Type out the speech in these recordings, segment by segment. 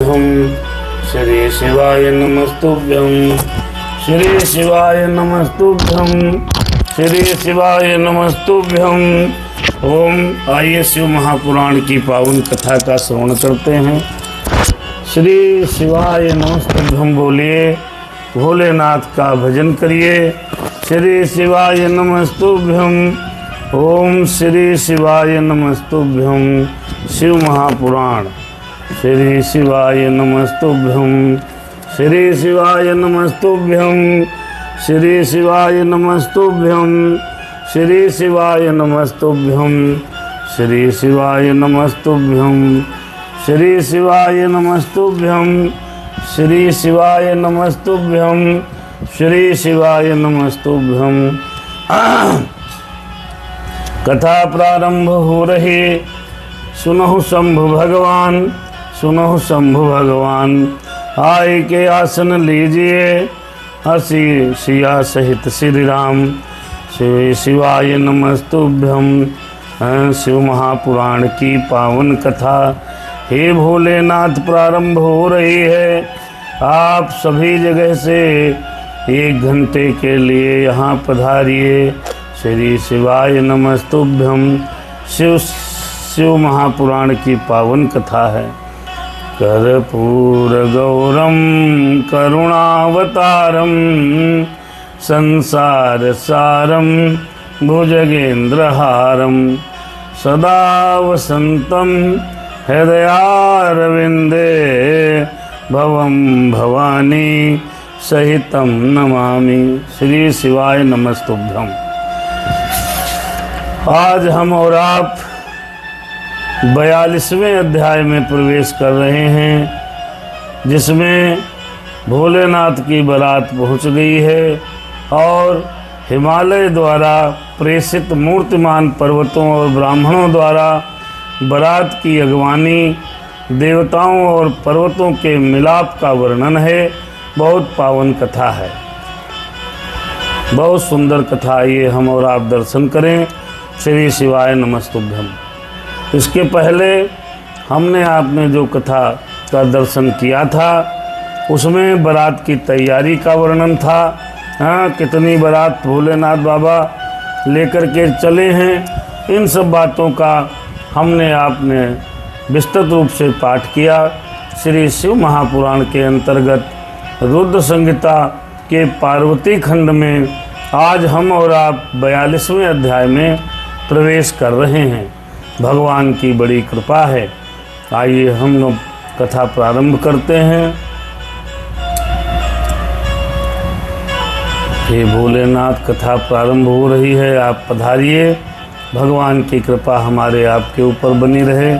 नमस्तुभ्यं श्री शिवाय नमस्तुभ्यं श्री शिवाय नमस्तुभ्यं श्री शिवाय नमस्तुभ्यं। ओम आइए शिव महापुराण की पावन कथा का श्रवण करते हैं। श्री शिवाय नमस्तुभ्यं बोलिए, भोलेनाथ का भजन करिए। श्री शिवाय नमस्तुभ्यं। ओम श्री शिवाय नमस्तुभ्यं। शिव महापुराण। श्री शिवाय नमस्तुभ्यं। श्री शिवाय नमस्तुभ्यं। श्री शिवाय नमस्तुभ्यं। श्री शिवाय नमस्तुभ्यं। श्री शिवाय नमस्तुभ्यं। श्री शिवाय नमस्तुभ्यं। श्री शिवाय नमस्तुभ्यं। श्री शिवाय नमस्तुभ्यं। कथा प्रारंभ हो रही। सुनहु शंभु भगवान, सुनहु शंभु भगवान, आय के आसन लीजिए। हसी सिया सहित श्री राम। श्री शिवाय नमस्तुभ्यं। शिव महापुराण की पावन कथा हे भोलेनाथ प्रारंभ हो रही है। आप सभी जगह से 1 घंटे के लिए यहाँ पधारिए। श्री शिवाय नमस्तुभ्यं। शिव महापुराण की पावन कथा है। कर्पूर गौरम करुणावतारम संसार सारम भुजगेंद्रहारम सदा वसंतम हृदयारविंदे भवम भवानी सहितम नमामि। श्री शिवाय नमस्तुभ्यं। आज हम और आप 42वें अध्याय में प्रवेश कर रहे हैं, जिसमें भोलेनाथ की बारात पहुंच गई है और हिमालय द्वारा प्रेषित मूर्तिमान पर्वतों और ब्राह्मणों द्वारा बारात की अगवानी, देवताओं और पर्वतों के मिलाप का वर्णन है। बहुत पावन कथा है, बहुत सुंदर कथा। ये हम और आप दर्शन करें। श्री शिवाय नमस्तुभ्यं। इसके पहले हमने आपने जो कथा का दर्शन किया था, उसमें बारात की तैयारी का वर्णन था। हाँ, कितनी बारात भोलेनाथ बाबा लेकर के चले हैं, इन सब बातों का हमने आपने विस्तृत रूप से पाठ किया। श्री शिव महापुराण के अंतर्गत रुद्र संहिता के पार्वती खंड में आज हम और आप 42वें अध्याय में प्रवेश कर रहे हैं। भगवान की बड़ी कृपा है। आइए हम लोग कथा प्रारंभ करते हैं। हे भोलेनाथ, कथा प्रारंभ हो रही है, आप पधारिए। भगवान की कृपा हमारे आपके ऊपर बनी रहे।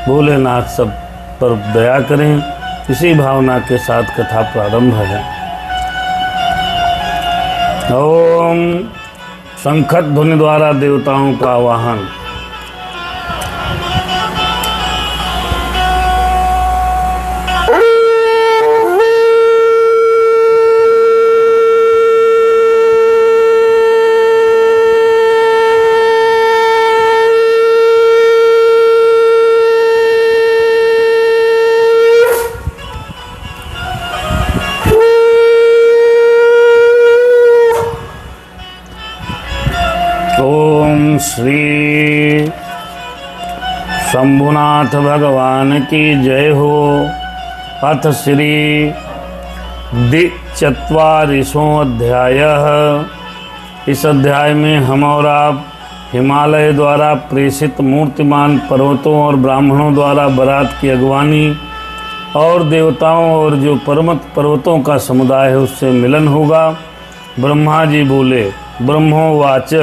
भोलेनाथ सब पर दया करें। इसी भावना के साथ कथा प्रारंभ है। ओम शंखत ध्वनि द्वारा देवताओं का आवाहन। श्री शंभुनाथ भगवान की जय हो। अथ श्री 44वां अध्याय। इस अध्याय में हम और आप हिमालय द्वारा प्रेषित मूर्तिमान पर्वतों और ब्राह्मणों द्वारा बारात की अगवानी और देवताओं और जो पर्वतों का समुदाय है उससे मिलन होगा। ब्रह्मा जी बोले, ब्रह्मोवाच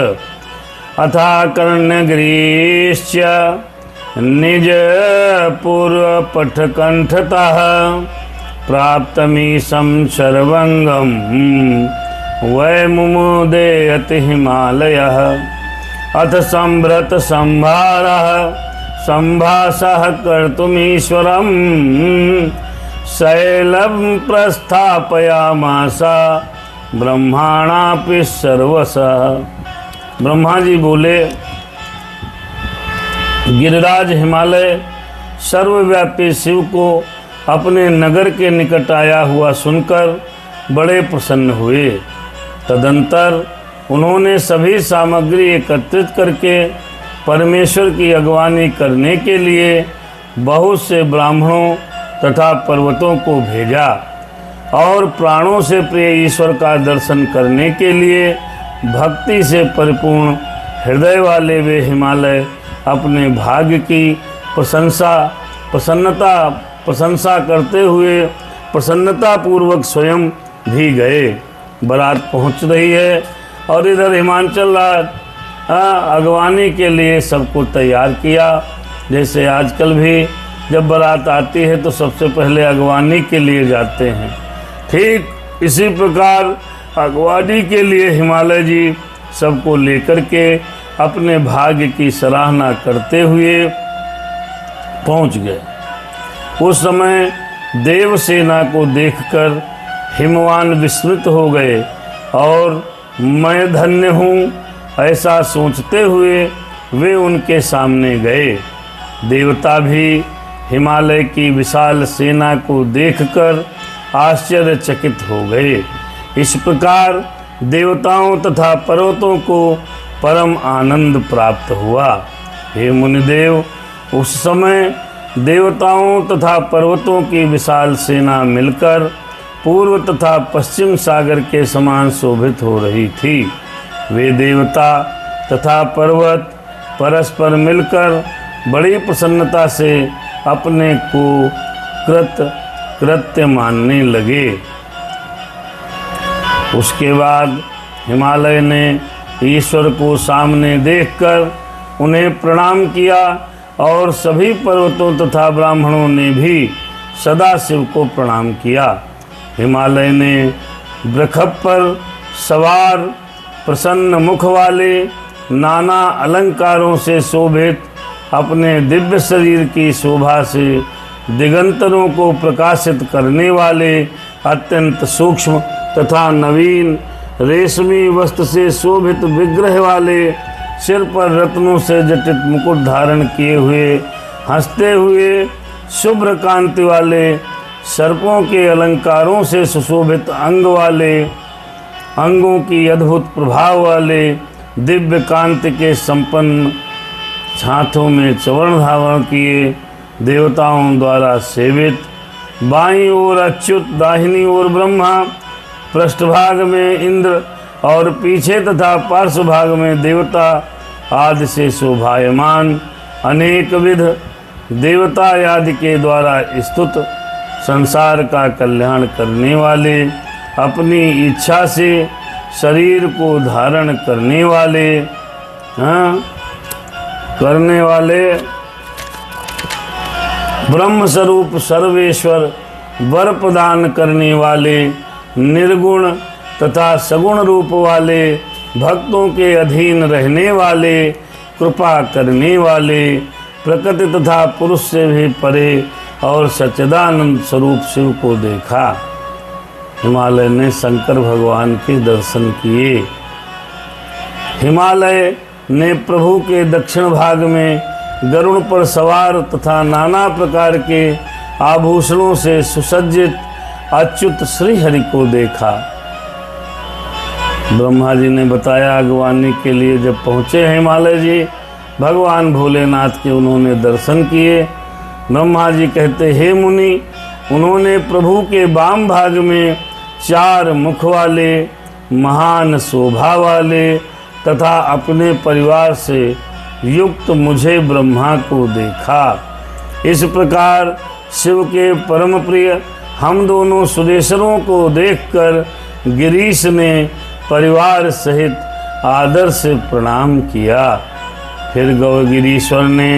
अथा कर्णगिरीश्च निज पूर्वपठकंठतः प्राप्तमीशं शर्वंगं वै मुमुदे अति हिमालयः। अथ संभृत संभारः संभासः कर्तुमीश्वरं शैलं प्रस्थापयामास ब्रह्माणापि सर्वशः। ब्रह्मा जी बोले, गिरिराज हिमालय सर्वव्यापी शिव को अपने नगर के निकट आया हुआ सुनकर बड़े प्रसन्न हुए। तदंतर उन्होंने सभी सामग्री एकत्रित करके परमेश्वर की अगवानी करने के लिए बहुत से ब्राह्मणों तथा पर्वतों को भेजा और प्राणों से प्रिय ईश्वर का दर्शन करने के लिए भक्ति से परिपूर्ण हृदय वाले वे हिमालय अपने भाग्य की प्रशंसा करते हुए प्रसन्नता पूर्वक स्वयं भी गए। बारात पहुंच रही है और इधर हिमाचल राज अगवानी के लिए सबको तैयार किया। जैसे आजकल भी जब बारात आती है तो सबसे पहले अगवानी के लिए जाते हैं, ठीक इसी प्रकार अगवानी के लिए हिमालय जी सबको लेकर के अपने भाग्य की सराहना करते हुए पहुंच गए। उस समय देवसेना को देखकर हिमवान विस्मित हो गए और मैं धन्य हूँ ऐसा सोचते हुए वे उनके सामने गए। देवता भी हिमालय की विशाल सेना को देखकर आश्चर्यचकित हो गए। इस प्रकार देवताओं तथा पर्वतों को परम आनंद प्राप्त हुआ। हे मुनिदेव, उस समय देवताओं तथा पर्वतों की विशाल सेना मिलकर पूर्व तथा पश्चिम सागर के समान शोभित हो रही थी। वे देवता तथा पर्वत परस्पर मिलकर बड़ी प्रसन्नता से अपने को कृत्य मानने लगे। उसके बाद हिमालय ने ईश्वर को सामने देखकर उन्हें प्रणाम किया और सभी पर्वतों तथा ब्राह्मणों ने भी सदाशिव को प्रणाम किया। हिमालय ने वृषभ पर सवार प्रसन्न मुख वाले नाना अलंकारों से शोभित अपने दिव्य शरीर की शोभा से दिगंतरों को प्रकाशित करने वाले अत्यंत सूक्ष्म तथा नवीन रेशमी वस्त्र से शोभित विग्रह वाले सिर पर रत्नों से जटित मुकुट धारण किए हुए हंसते हुए शुभ्र कांति वाले सर्पों के अलंकारों से सुशोभित अंग वाले अंगों की अद्भुत प्रभाव वाले दिव्य कांति के संपन्न हाथों में चवर्ण धारण किए देवताओं द्वारा सेवित, बाईं ओर अच्युत, दाहिनी ओर ब्रह्मा, पृष्ठभाग में इंद्र और पीछे तथा पार्श्व भाग में देवता आदि से शोभायमान अनेक विध देवता आदि के द्वारा स्तुत, संसार का कल्याण करने वाले, अपनी इच्छा से शरीर को धारण करने वाले ब्रह्म स्वरूप सर्वेश्वर, वर प्रदान करने वाले, निर्गुण तथा सगुण रूप वाले, भक्तों के अधीन रहने वाले, कृपा करने वाले, प्रकृति तथा पुरुष से भी परे और सच्चिदानंद स्वरूप शिव को देखा। हिमालय ने शंकर भगवान के दर्शन किए। हिमालय ने प्रभु के दक्षिण भाग में गरुड़ पर सवार तथा नाना प्रकार के आभूषणों से सुसज्जित अच्युत श्री हरि को देखा। ब्रह्मा जी ने बताया अगवानी के लिए जब पहुँचे हिमालय जी भगवान भोलेनाथ के उन्होंने दर्शन किए। ब्रह्मा जी कहते, हे मुनि, उन्होंने प्रभु के वाम भाग में 4 मुख वाले, महान शोभा वाले तथा अपने परिवार से युक्त मुझे ब्रह्मा को देखा। इस प्रकार शिव के परम प्रिय हम दोनों सुरेश्वरों को देखकर गिरीश ने परिवार सहित आदर से प्रणाम किया। फिर गौगिरीश्वर ने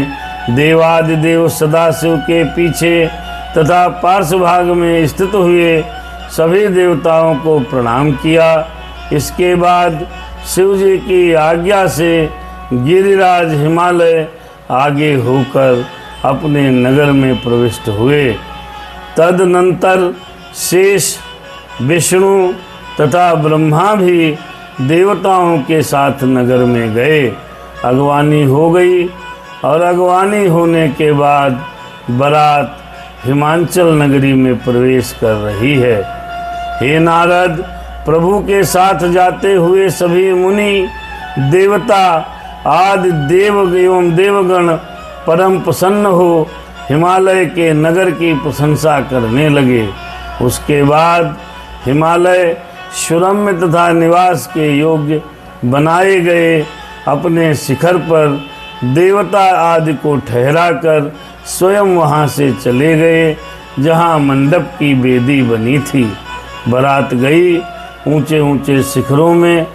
देवादिदेव सदाशिव के पीछे तथा पार्श्व भाग में स्थित हुए सभी देवताओं को प्रणाम किया। इसके बाद शिव जी की आज्ञा से गिरिराज हिमालय आगे होकर अपने नगर में प्रविष्ट हुए। तदनंतर शेष, विष्णु तथा ब्रह्मा भी देवताओं के साथ नगर में गए। अगवानी हो गई और अगवानी होने के बाद बारात हिमाचल नगरी में प्रवेश कर रही है। हे नारद, प्रभु के साथ जाते हुए सभी मुनि, देवता आदि देव एवं देवगण परम प्रसन्न हो हिमालय के नगर की प्रशंसा करने लगे। उसके बाद हिमालय सुरम्य तथा निवास के योग्य बनाए गए अपने शिखर पर देवता आदि को ठहराकर स्वयं वहाँ से चले गए, जहाँ मंडप की वेदी बनी थी। बारात गई, ऊंचे ऊंचे शिखरों में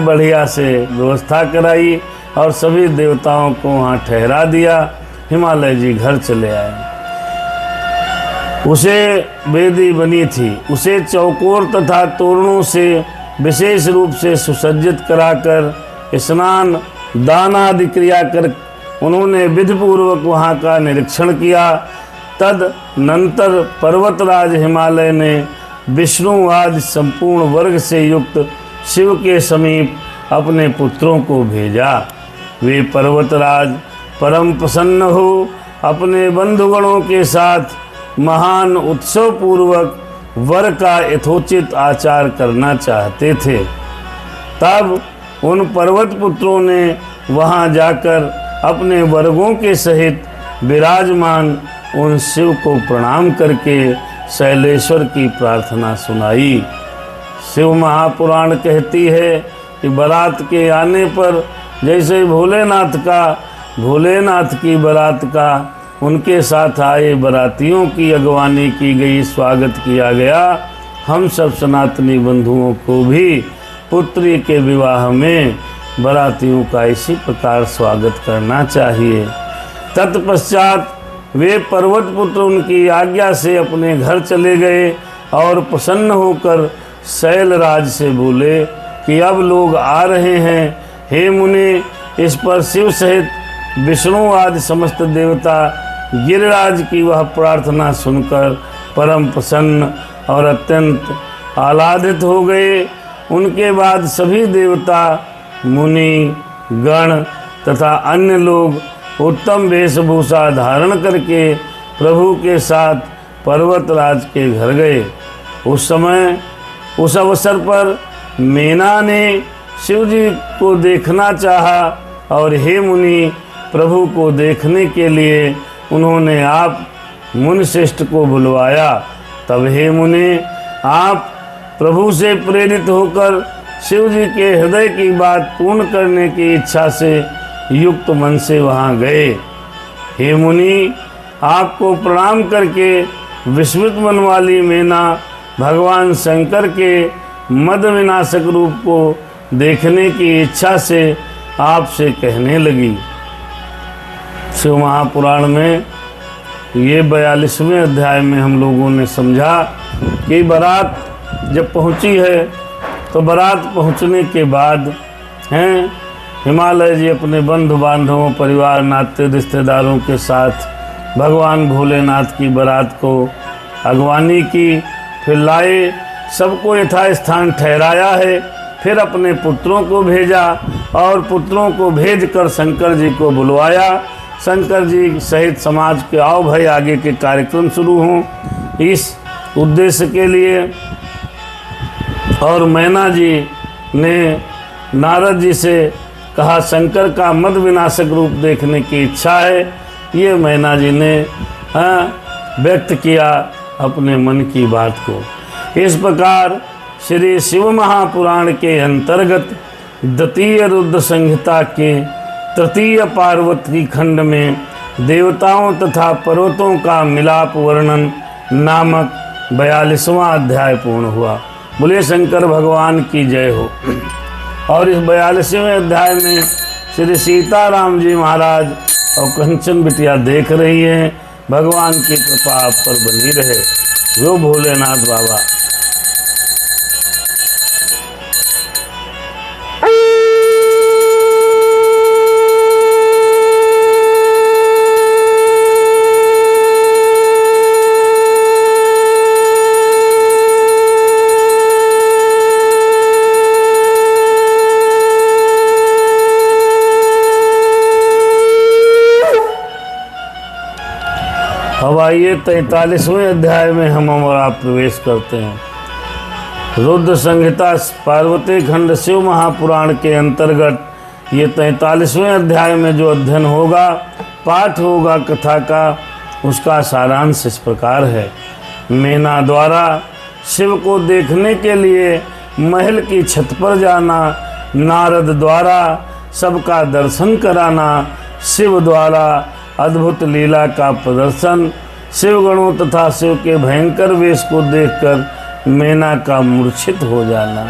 बढ़िया से व्यवस्था कराई और सभी देवताओं को वहाँ ठहरा दिया। हिमालय जी घर चले आए। उसे वेदी बनी थी, उसे चौकोर तथा तोरणों से विशेष रूप से सुसज्जित कराकर स्नान दान आदि क्रिया कर उन्होंने विधिपूर्वक वहाँ का निरीक्षण किया। तदनंतर पर्वतराज हिमालय ने विष्णु आदि संपूर्ण वर्ग से युक्त शिव के समीप अपने पुत्रों को भेजा। वे पर्वतराज परम प्रसन्न हो अपने बंधुगणों के साथ महान उत्सव पूर्वक वर का यथोचित आचार करना चाहते थे। तब उन पर्वत पुत्रों ने वहां जाकर अपने वर्गों के सहित विराजमान उन शिव को प्रणाम करके शैलेश्वर की प्रार्थना सुनाई। शिव महापुराण कहती है कि बारात के आने पर जैसे भोलेनाथ की बारात का उनके साथ आए बारातियों की अगवानी की गई, स्वागत किया गया, हम सब सनातनी बंधुओं को भी पुत्री के विवाह में बारातियों का इसी प्रकार स्वागत करना चाहिए। तत्पश्चात वे पर्वत पुत्र उनकी आज्ञा से अपने घर चले गए और प्रसन्न होकर शैलराज से बोले कि अब लोग आ रहे हैं। हे मुनि, इस पर शिव सहित विष्णु आदि समस्त देवता गिरिराज की वह प्रार्थना सुनकर परम प्रसन्न और अत्यंत आह्लादित हो गए। उनके बाद सभी देवता, मुनि, गण तथा अन्य लोग उत्तम वेशभूषा धारण करके प्रभु के साथ पर्वतराज के घर गए। उस अवसर पर मेना ने शिव जी को देखना चाहा और हे मुनि, प्रभु को देखने के लिए उन्होंने आप मुनिश्रेष्ठ को बुलवाया। तब हे मुनि, आप प्रभु से प्रेरित होकर शिव जी के हृदय की बात पूर्ण करने की इच्छा से युक्त मन से वहाँ गए। हे मुनि, आपको प्रणाम करके विस्मित मन वाली मेना भगवान शंकर के मद विनाशक रूप को देखने की इच्छा से आपसे कहने लगी। शिव महापुराण में ये 42वें अध्याय में हम लोगों ने समझा कि बारात जब पहुंची है तो बारात पहुंचने के बाद हिमालय जी अपने बंधु बांधवों, परिवार, नाते रिश्तेदारों के साथ भगवान भोलेनाथ की बारात को अगवानी की, फिर लाए, सबको यथास्थान ठहराया है। फिर अपने पुत्रों को भेजा और पुत्रों को भेजकर शंकर जी को बुलवाया। शंकर जी सहित समाज के आओ भाई आगे के कार्यक्रम शुरू हों, इस उद्देश्य के लिए। और मैना जी ने नारद जी से कहा शंकर का मद विनाशक रूप देखने की इच्छा है। ये मैना जी ने व्यक्त किया अपने मन की बात को। इस प्रकार श्री शिव महापुराण के अंतर्गत द्वितीय रुद्र संहिता के तृतीय पार्वती खंड में देवताओं तथा पर्वतों का मिलाप वर्णन नामक 42वां अध्याय पूर्ण हुआ। बोले शंकर भगवान की जय हो। और इस 42वें अध्याय में श्री सीताराम जी महाराज और कंचन बिटिया देख रही हैं। भगवान की कृपा आप पर बनी रहे। जो भोलेनाथ बाबा। आइए 43वें अध्याय में हम और आप प्रवेश करते हैं। रुद्र संहिता पार्वती खंड शिव महापुराण के अंतर्गत ये 43वें अध्याय में जो अध्ययन होगा, पाठ होगा कथा का, उसका सारांश इस प्रकार है। मैना द्वारा शिव को देखने के लिए महल की छत पर जाना, नारद द्वारा सबका दर्शन कराना, शिव द्वारा अद्भुत लीला का प्रदर्शन, शिवगणों तथा शिव के भयंकर वेश को देखकर मैना का मूर्छित हो जाना।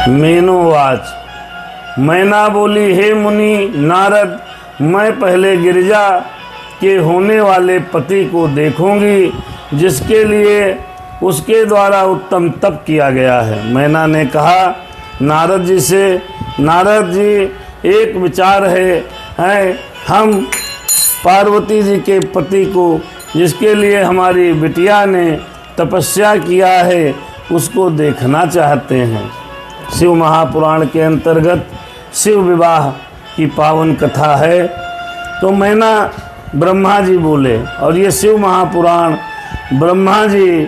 मेनोवाच, मैना बोली, हे मुनि नारद, मैं पहले गिरिजा के होने वाले पति को देखूंगी, जिसके लिए उसके द्वारा उत्तम तप किया गया है। मैना ने कहा नारद जी से, नारद जी एक विचार है हम पार्वती जी के पति को, जिसके लिए हमारी बिटिया ने तपस्या किया है, उसको देखना चाहते हैं। शिव महापुराण के अंतर्गत शिव विवाह की पावन कथा है। तो मैना ब्रह्मा जी बोले, और ये शिव महापुराण ब्रह्मा जी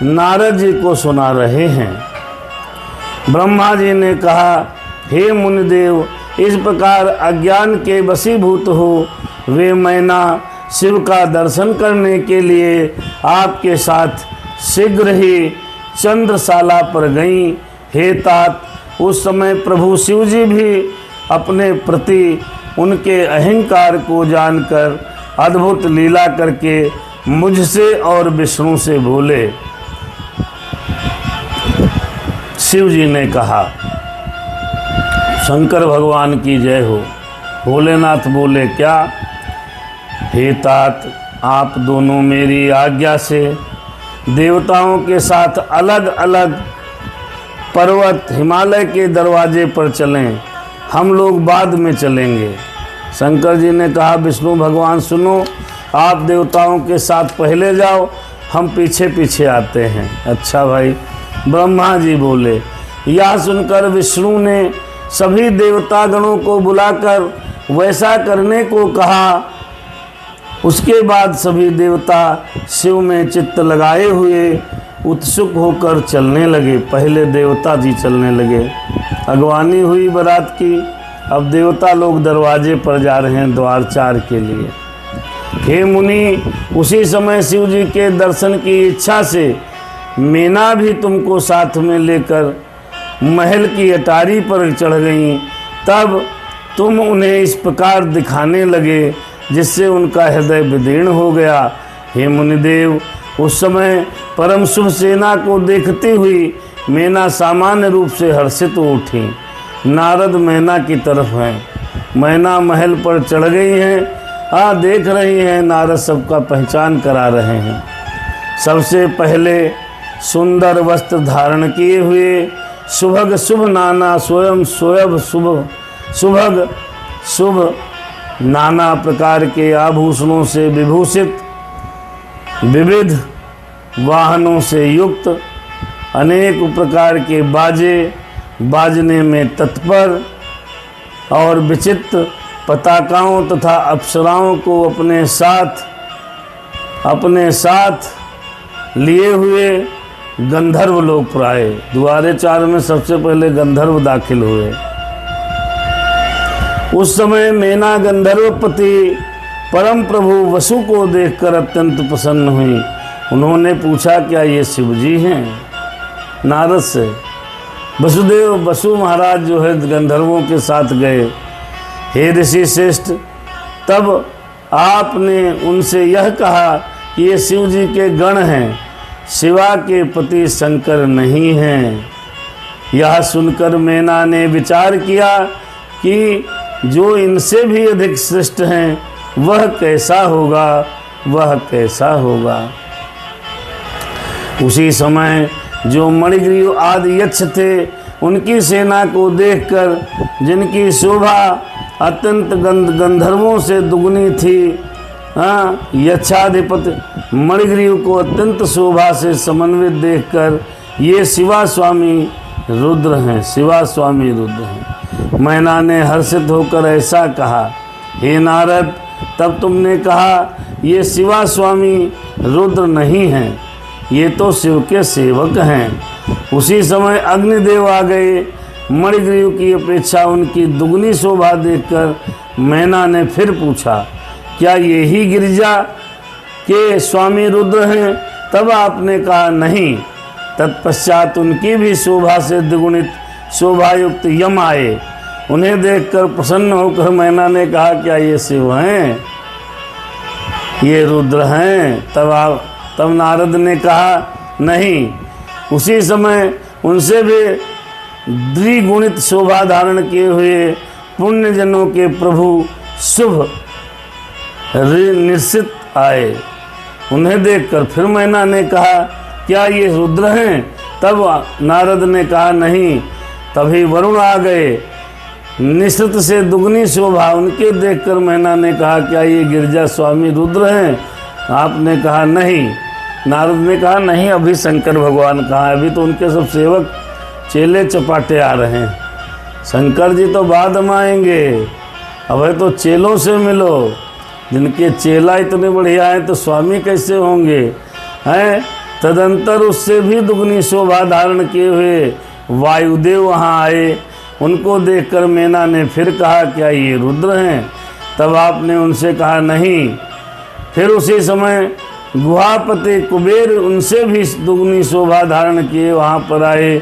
नारद जी को सुना रहे हैं। ब्रह्मा जी ने कहा, हे मुनिदेव, इस प्रकार अज्ञान के वशीभूत हो वे मैना शिव का दर्शन करने के लिए आपके साथ शीघ्र ही चंद्रशाला पर गईं। हे तात, उस समय प्रभु शिव जी भी अपने प्रति उनके अहंकार को जानकर अद्भुत लीला करके मुझसे और विष्णु से बोले। शिव जी ने कहा, शंकर भगवान की जय हो। भोलेनाथ बोले, क्या? हे तात, आप दोनों मेरी आज्ञा से देवताओं के साथ अलग अलग पर्वत हिमालय के दरवाजे पर चलें, हम लोग बाद में चलेंगे। शंकर जी ने कहा, विष्णु भगवान सुनो, आप देवताओं के साथ पहले जाओ, हम पीछे पीछे आते हैं। अच्छा भाई। ब्रह्मा जी बोले। यह सुनकर विष्णु ने सभी देवता गणों को बुलाकर वैसा करने को कहा। उसके बाद सभी देवता शिव में चित्त लगाए हुए उत्सुक होकर चलने लगे। पहले देवता जी चलने लगे, अगवानी हुई बारात की। अब देवता लोग दरवाजे पर जा रहे हैं द्वारचार के लिए। हे मुनि, उसी समय शिव जी के दर्शन की इच्छा से मैना भी तुमको साथ में लेकर महल की अटारी पर चढ़ गई। तब तुम उन्हें इस प्रकार दिखाने लगे जिससे उनका हृदय विदीर्ण हो गया। हे मुनिदेव, उस समय परम शुभ सेना को देखती हुई मैना सामान्य रूप से हर्षित हो उठी। नारद मैना की तरफ हैं। मैना महल पर चढ़ गई हैं, देख रही हैं। नारद सबका पहचान करा रहे हैं। सबसे पहले सुंदर वस्त्र धारण किए हुए, सुभग शुभ नाना स्वयं स्वयं सुभग शुभ नाना प्रकार के आभूषणों से विभूषित, विविध वाहनों से युक्त, अनेक प्रकार के बाजे बाजने में तत्पर और विचित्र पताकाओं तथा अप्सराओं को अपने साथ लिए हुए गंधर्व लोग पर आए। द्वारचार में सबसे पहले गंधर्व दाखिल हुए। उस समय मैना गंधर्वपति परम प्रभु वसु को देखकर अत्यंत प्रसन्न हुई। उन्होंने पूछा, क्या ये शिव जी हैं? नारद से। वसु महाराज जो है गंधर्वों के साथ गए। हे ऋषि श्रेष्ठ, तब आपने उनसे यह कहा कि ये शिव जी के गण हैं, शिवा के पति शंकर नहीं हैं। यह सुनकर मैना ने विचार किया कि जो इनसे भी अधिक श्रेष्ठ हैं वह कैसा होगा। उसी समय जो मणिग्रीव आदि यक्ष थे, उनकी सेना को देखकर, जिनकी शोभा अत्यंत गंधर्वों से दुगनी थी, यक्षाधिपति मणिग्रीव को अत्यंत शोभा से समन्वित देखकर, ये शिवा स्वामी रुद्र हैं। मैना ने हर्षित होकर ऐसा कहा, हे नारद, तब तुमने कहा ये शिवा स्वामी रुद्र नहीं हैं, ये तो शिव के सेवक हैं। उसी समय अग्निदेव आ गए। मणिग्रीव की अपेक्षा उनकी दुगनी शोभा देखकर मैना ने फिर पूछा, क्या ये ही गिरिजा के स्वामी रुद्र हैं? तब आपने कहा नहीं। तत्पश्चात उनकी भी शोभा से द्विगुणित शोभायुक्त यम आए। उन्हें देखकर प्रसन्न होकर मैना ने कहा, क्या ये शिव हैं, ये रुद्र हैं? तब नारद ने कहा नहीं। उसी समय उनसे भी द्विगुणित शोभा धारण किए हुए पुण्यजनों के प्रभु शुभ निश्चित आए। उन्हें देखकर फिर मैना ने कहा, क्या ये रुद्र हैं? तब नारद ने कहा नहीं। तभी वरुण आ गए, निश्चित से दुगनी शोभा। उनके देखकर मैना ने कहा, क्या ये गिरजा स्वामी रुद्र हैं? आपने कहा नहीं। नारद ने कहा नहीं, अभी शंकर भगवान कहाँ? अभी तो उनके सब सेवक चेले चपाटे आ रहे हैं। शंकर जी तो बाद में आएंगे, अभी तो चेलों से मिलो। जिनके चेला इतने बढ़िया हैं तो स्वामी कैसे होंगे? हैं? तदंतर उससे भी दुगनी शोभा धारण किए हुए वायुदेव वहाँ आए। उनको देखकर मैना ने फिर कहा, क्या ये रुद्र हैं? तब आपने उनसे कहा नहीं। फिर उसी समय गुहापति कुबेर उनसे भी दुगनी शोभा धारण किए वहाँ पर आए।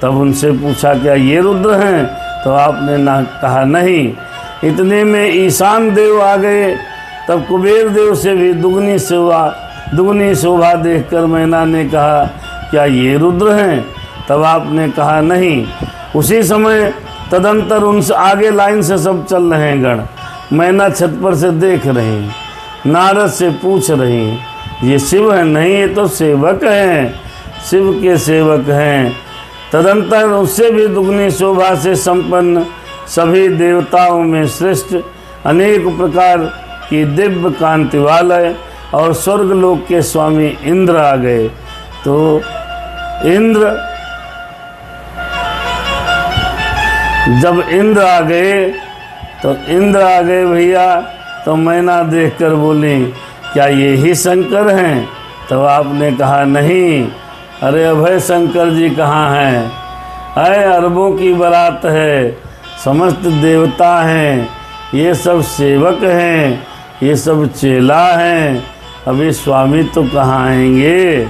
तब उनसे पूछा, क्या ये रुद्र हैं? तो आपने ना कहा नहीं। इतने में ईशान देव आ गए। तब कुबेर देव से भी दुगनी शोभा देखकर मैना ने कहा, क्या ये रुद्र हैं? तब आपने कहा नहीं। उसी समय तदंतर उनसे आगे लाइन से सब चल रहे हैं गण। मैना छत पर से देख रही, नारद से पूछ रही, ये शिव है? नहीं, ये तो सेवक हैं, शिव के सेवक हैं। तदंतर उससे भी दुगनी शोभा से संपन्न सभी देवताओं में श्रेष्ठ अनेक प्रकार की दिव्य कांति वाले और स्वर्गलोक के स्वामी इंद्र आ गए। तो जब इंद्र आ गए भैया, तो मैना देखकर बोली, क्या ये ही शंकर हैं? तब आपने कहा नहीं। अरे अभय शंकर जी कहाँ हैं? अरे अरबों की बारात है, समस्त देवता हैं, ये सब सेवक हैं, ये सब चेला हैं, अभी स्वामी तो कहाँ आएंगे?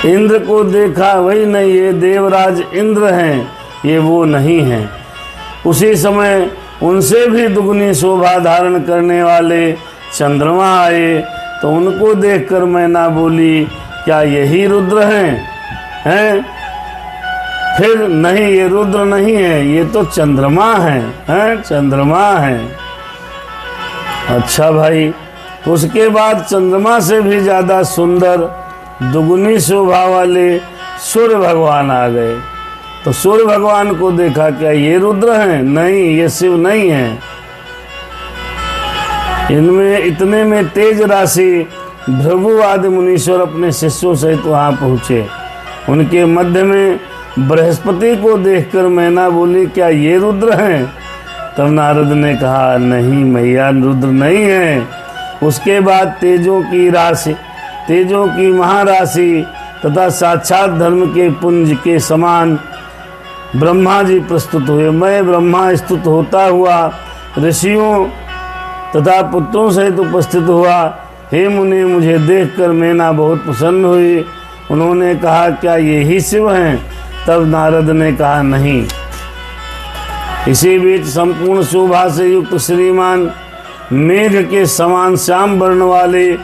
इंद्र को देखा, वही नहीं, ये देवराज इंद्र हैं, ये वो नहीं हैं। उसी समय उनसे भी दुगनी शोभा धारण करने वाले चंद्रमा आए। तो उनको देखकर मैना बोली, क्या यही रुद्र हैं? फिर नहीं, ये रुद्र नहीं है, ये तो चंद्रमा हैं, चंद्रमा हैं। अच्छा भाई, उसके बाद चंद्रमा से भी ज़्यादा सुंदर दुगनी शोभा वाले सूर्य भगवान आ गए। तो सूर्य भगवान को देखा, क्या ये रुद्र हैं? नहीं, ये शिव नहीं हैं। इनमें इतने में तेज राशि भृगु आदि मुनीश्वर अपने शिष्यों सहित वहाँ पहुँचे। उनके मध्य में बृहस्पति को देखकर मैना बोली, क्या ये रुद्र हैं? तब नारद ने कहा नहीं मैया, रुद्र नहीं है। उसके बाद तेजों की महाराशि तथा साक्षात धर्म के पुंज के समान ब्रह्मा जी प्रस्तुत हुए। मैं ब्रह्मा स्तुत होता हुआ ऋषियों तथा पुत्रों सहित उपस्थित हुआ। हे मुनि, मुझे देखकर मैना बहुत प्रसन्न हुई। उन्होंने कहा, क्या ये ही शिव हैं? तब नारद ने कहा नहीं। इसी बीच संपूर्ण शोभा से युक्त श्रीमान मेघ के समान श्याम वर्ण वाले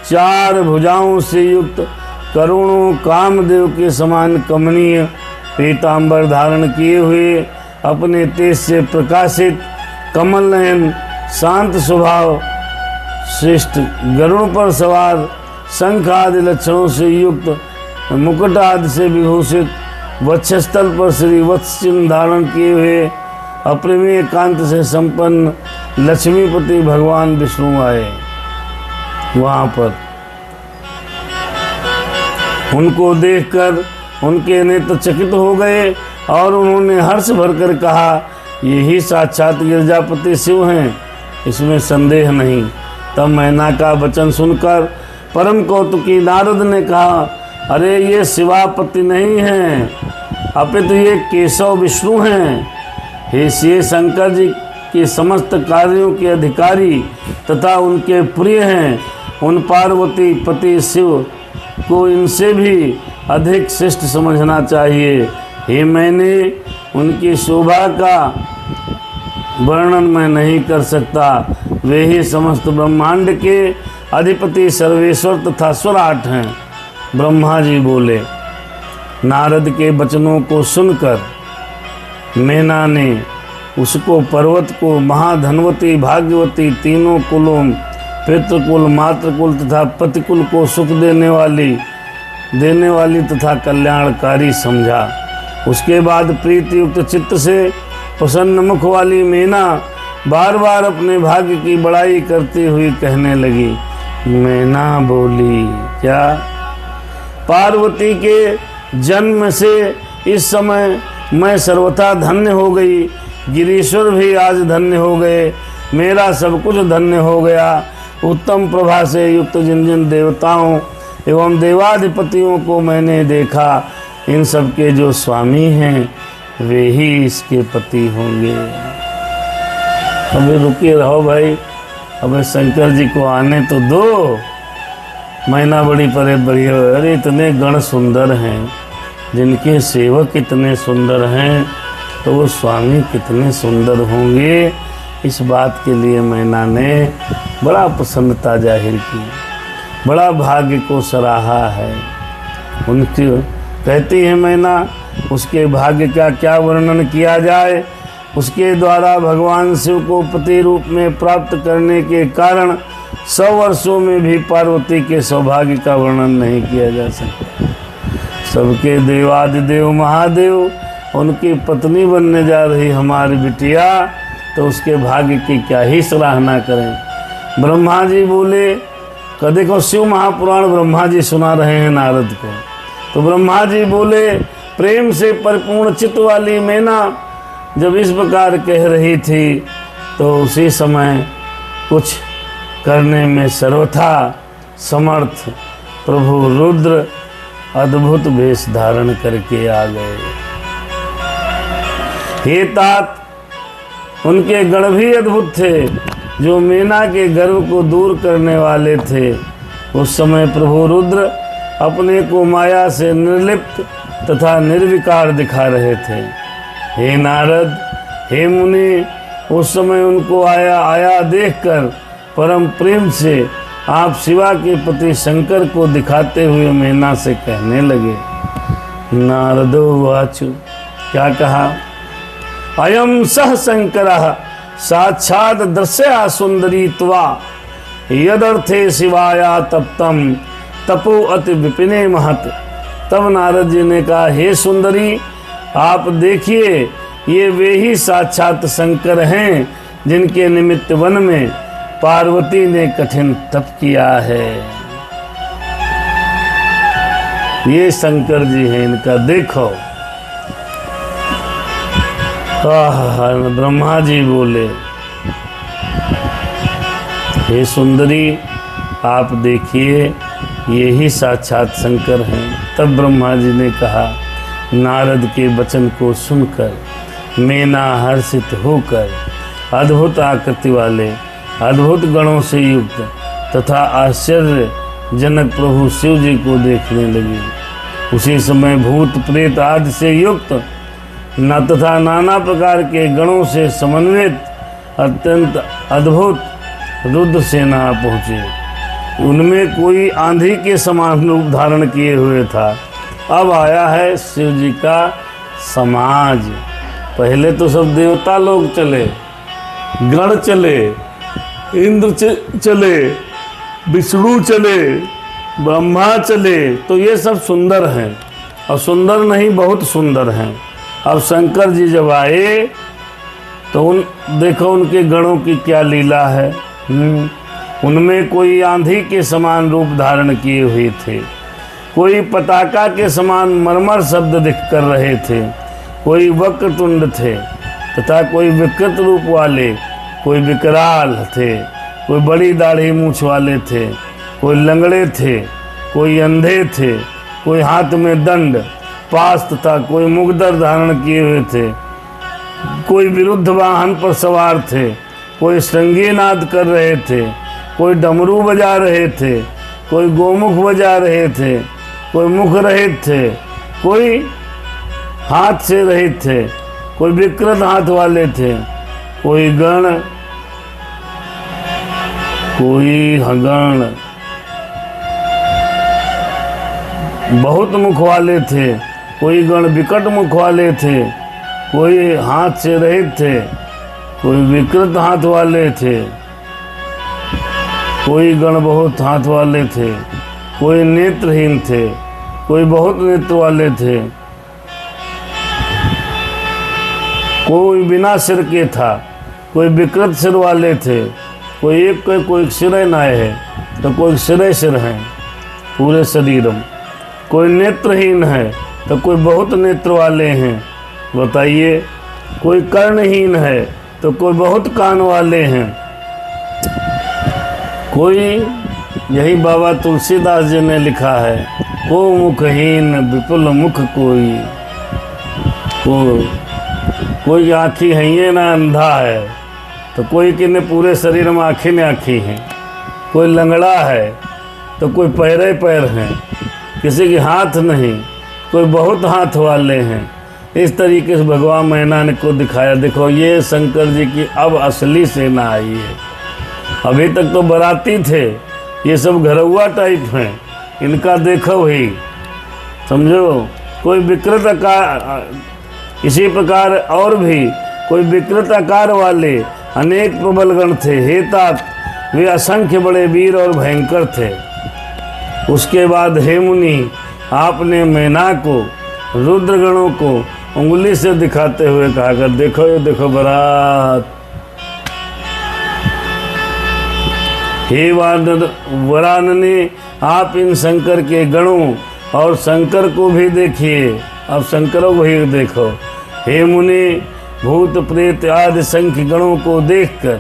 4 भुजाओं से युक्त करोड़ों कामदेव के समान कमनीय पीतांबर धारण किए हुए, अपने तेज से प्रकाशित कमल नयन, शांत स्वभाव, श्रेष्ठ गरुड़ पर सवार, शंख आदि लक्षणों से युक्त, मुकुट आदि से विभूषित, वक्षस्थल पर श्री वत्स चिन्ह धारण किए हुए, अप्रिमेय कांत से संपन्न लक्ष्मीपति भगवान विष्णु आए वहाँ पर। उनको देखकर उनके नेत्र चकित हो गए और उन्होंने हर्ष भरकर कहा, ये ही साक्षात गिरजापति शिव हैं। इसमें संदेह नहीं। तब मैना का वचन सुनकर परम कौतुकी नारद ने कहा, अरे ये शिवापति नहीं हैं, अपितु ये केशव विष्णु हैं। ये शंकर जी के समस्त कार्यों के अधिकारी तथा उनके प्रिय हैं। उन पार्वती पति शिव को इनसे भी अधिक श्रेष्ठ समझना चाहिए। हे मैंने उनकी शोभा का वर्णन मैं नहीं कर सकता। वे ही समस्त ब्रह्मांड के अधिपति सर्वेश्वर तथा स्वराट हैं। ब्रह्मा जी बोले। नारद के वचनों को सुनकर मैना ने उसको, पर्वत को, महाधनवती भाग्यवती, तीनों कुलों, पितृकुल, मातृकुल तथा पतिकुल को सुख देने वाली तथा कल्याणकारी समझा। उसके बाद प्रीति युक्त चित्त से प्रसन्न मुख वाली मैना बार बार अपने भाग्य की बड़ाई करती हुई कहने लगी। मैना बोली, क्या पार्वती के जन्म से इस समय मैं सर्वथा धन्य हो गई। गिरीश्वर भी आज धन्य हो गए। मेरा सब कुछ धन्य हो गया। उत्तम प्रभा से युक्त जिन जिन देवताओं एवं देवाधिपतियों को मैंने देखा, इन सब के जो स्वामी हैं वे ही इसके पति होंगे। अबे रुके रहो भाई, अबे शंकर जी को आने तो दो। मैना बड़ी परे बढ़िया, अरे इतने गण सुंदर हैं, जिनके सेवक इतने सुंदर हैं तो वो स्वामी कितने सुंदर होंगे। इस बात के लिए मैना ने बड़ा प्रसन्नता जाहिर की, बड़ा भाग्य को सराहा है। उनकी कहती है मैना, उसके भाग्य का क्या वर्णन किया जाए। उसके द्वारा भगवान शिव को पति रूप में प्राप्त करने के कारण 100 वर्षों में भी पार्वती के सौभाग्य का वर्णन नहीं किया जा सकता। सबके देवादिदेव महादेव उनकी पत्नी बनने जा रही हमारी बिटिया, तो उसके भाग्य की क्या ही सराहना करें। ब्रह्मा जी बोले, कदे को शिव महापुराण ब्रह्मा जी सुना रहे हैं नारद को। तो ब्रह्मा जी बोले, प्रेम से परिपूर्ण चित्त वाली मैना जब इस प्रकार कह रही थी तो उसी समय कुछ करने में सर्वथा समर्थ प्रभु रुद्र अद्भुत वेश धारण करके आ गए। हे तात, उनके गण भी अद्भुत थे, जो मैना के गर्व को दूर करने वाले थे। उस समय प्रभु रुद्र अपने को माया से निर्लिप्त तथा निर्विकार दिखा रहे थे। हे नारद, हे मुनि, उस समय उनको आया देखकर परम प्रेम से आप शिवा के पति शंकर को दिखाते हुए मैना से कहने लगे। नारदो वाचु, क्या कहा? अयम सह शंकरः साक्षात दृश्या सुंदरी त्वा यदर्थे शिवाया तप्तम तपो अति विपिने महत। तब नारद जी ने कहा, हे सुंदरी, आप देखिए, ये वे ही साक्षात शंकर हैं जिनके निमित्त वन में पार्वती ने कठिन तप किया है। ये शंकर जी हैं, इनका देखो। ब्रह्मा जी बोले, हे सुंदरी, आप देखिए, ये ही साक्षात शंकर हैं। तब ब्रह्मा जी ने कहा, नारद के वचन को सुनकर मैना हर्षित होकर अद्भुत आकृति वाले, अद्भुत गणों से युक्त तथा आश्चर्यजनक प्रभु शिव जी को देखने लगी। उसी समय भूत प्रेत आदि से युक्त न तथा नाना प्रकार के गणों से समन्वित अत्यंत अद्भुत रुद्र सेना पहुँचे। उनमें कोई आंधी के समान रूप धारण किए हुए था। अब आया है शिव जी का समाज। पहले तो सब देवता लोग चले, गण चले, इंद्र चले, विष्णु चले, ब्रह्मा चले, तो ये सब सुंदर हैं, और सुंदर नहीं बहुत सुंदर हैं। अब शंकर जी जब आए तो देखो उनके गणों की क्या लीला है। उनमें कोई आंधी के समान रूप धारण किए हुए थे, कोई पताका के समान मरमर शब्द दिख कर रहे थे, कोई वक्रतुंड थे तथा कोई विकृत रूप वाले कोई विकराल थे, कोई बड़ी दाढ़ी मूछ वाले थे, कोई लंगड़े थे, कोई अंधे थे, कोई हाथ में दंड पास तथा कोई मुगदर धारण किए हुए थे, कोई विरुद्ध वाहन पर सवार थे, कोई श्रृंगी नाद कर रहे थे, कोई डमरू बजा रहे थे, कोई गोमुख बजा रहे थे, कोई मुख रहित थे, कोई हाथ से रहित थे, कोई विकृत हाथ वाले थे, कोई गण, कोई हगण बहुत मुख वाले थे, कोई गण विकट मुख वाले थे, कोई हाथ से रहित थे, कोई विकृत हाथ वाले थे, कोई गण बहुत हाथ वाले थे, कोई नेत्रहीन थे, कोई बहुत नेत्र वाले थे, कोई बिना सिर के था, कोई विकृत सिर वाले थे, कोई एक कोई सिर नाय है तो कोई सिर है पूरे शरीर में, कोई नेत्रहीन है तो कोई बहुत नेत्र वाले हैं। बताइए, कोई कर्णहीन है तो कोई बहुत कान वाले हैं। कोई, यही बाबा तुलसीदास जी ने लिखा है, को मुखहीन विपुल मुख कोई आँखी है ये ना अंधा है, तो कोई कि ने पूरे शरीर में आँखें ने आँखी हैं, कोई लंगड़ा है तो कोई पैरे पैर हैं, किसी के हाथ नहीं, कोई बहुत हाथ वाले हैं। इस तरीके से भगवान मैना ने को दिखाया। देखो, ये शंकर जी की अब असली सेना आई है। अभी तक तो बराती थे, ये सब घरौआ टाइप हैं, इनका देखो ही, समझो। कोई विकृत आकार, इसी प्रकार और भी कोई विकृत आकार वाले अनेक प्रबलगण थे। हे तात, वे असंख्य बड़े वीर और भयंकर थे। उसके बाद हे मुनि, आपने मैना को, रुद्रगणों को उंगली से दिखाते हुए कहा कर, देखो ये देखो बरात। हे वरानने, आप इन शंकर के गणों और शंकर को भी देखिए। अब शंकरों को ही देखो। हे मुनि, भूत प्रेत आदि संख्य गणों को देखकर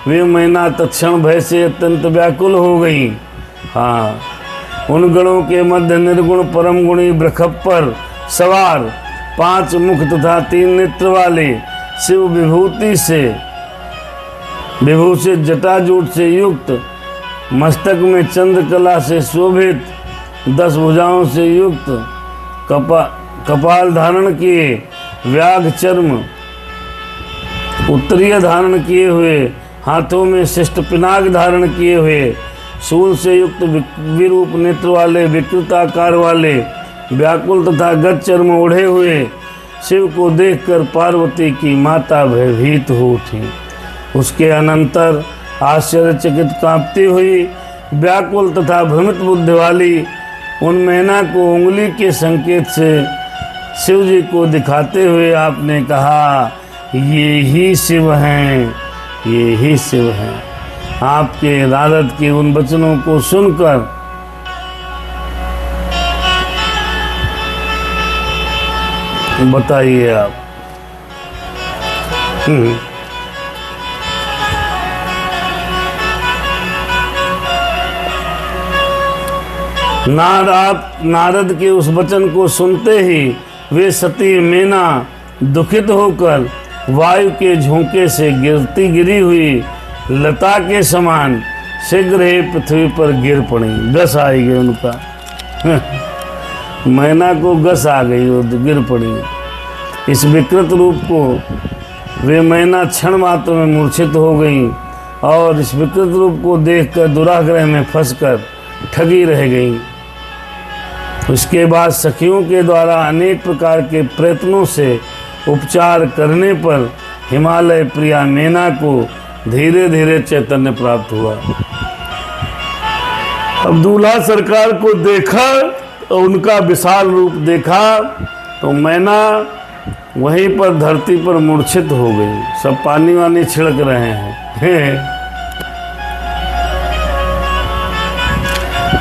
वे मैना तत्क्षण भय से अत्यंत व्याकुल हो गई। हाँ, उन गणों के मध्य निर्गुण परम गुणी वृषभ पर सवार 5 मुख तथा 3 नेत्र वाले शिव विभूषित जटाजूट से युक्त, मस्तक में चंद्रकला से शोभित, 10 भुजाओं से युक्त, कपाल धारण किए, व्याघ चर्म उत्तरीय धारण किए हुए, हाथों में शिष्ट पिनाक धारण किए हुए, शूल से युक्त विरूप नेत्र वाले, विकृत आकार वाले, व्याकुल तथा गज चर्म ओढ़े हुए शिव को देखकर पार्वती की माता भयभीत हो उठी। उसके अनंतर आश्चर्यचकित कांपती हुई, व्याकुल तथा भ्रमित बुद्धि वाली उन मैना को उंगली के संकेत से शिव जी को दिखाते हुए आपने कहा, ये ही शिव हैं, ये ही शिव हैं। आपके नारद के उन वचनों को सुनकर बताइए आप। नारद के उस वचन को सुनते ही वे सती मैना दुखित होकर वायु के झोंके से गिरी हुई लता के समान शीघ्र ही पृथ्वी पर गिर पड़ी। गस आ गई उनका मैना को गस आ गई, वो गिर पड़ी। इस विकृत रूप को वे मैना क्षण मात्र में मूर्छित हो गई और इस विकृत रूप को देखकर दुराग्रह में फंसकर ठगी रह गई। उसके बाद सखियों के द्वारा अनेक प्रकार के प्रयत्नों से उपचार करने पर हिमालय प्रिया मैना को धीरे धीरे चैतन्य प्राप्त हुआ। अब दूल्हा सरकार को देखा तो उनका विशाल रूप देखा तो मैना वहीं पर धरती पर मूर्छित हो गई। सब पानी वानी छिड़क रहे हैं।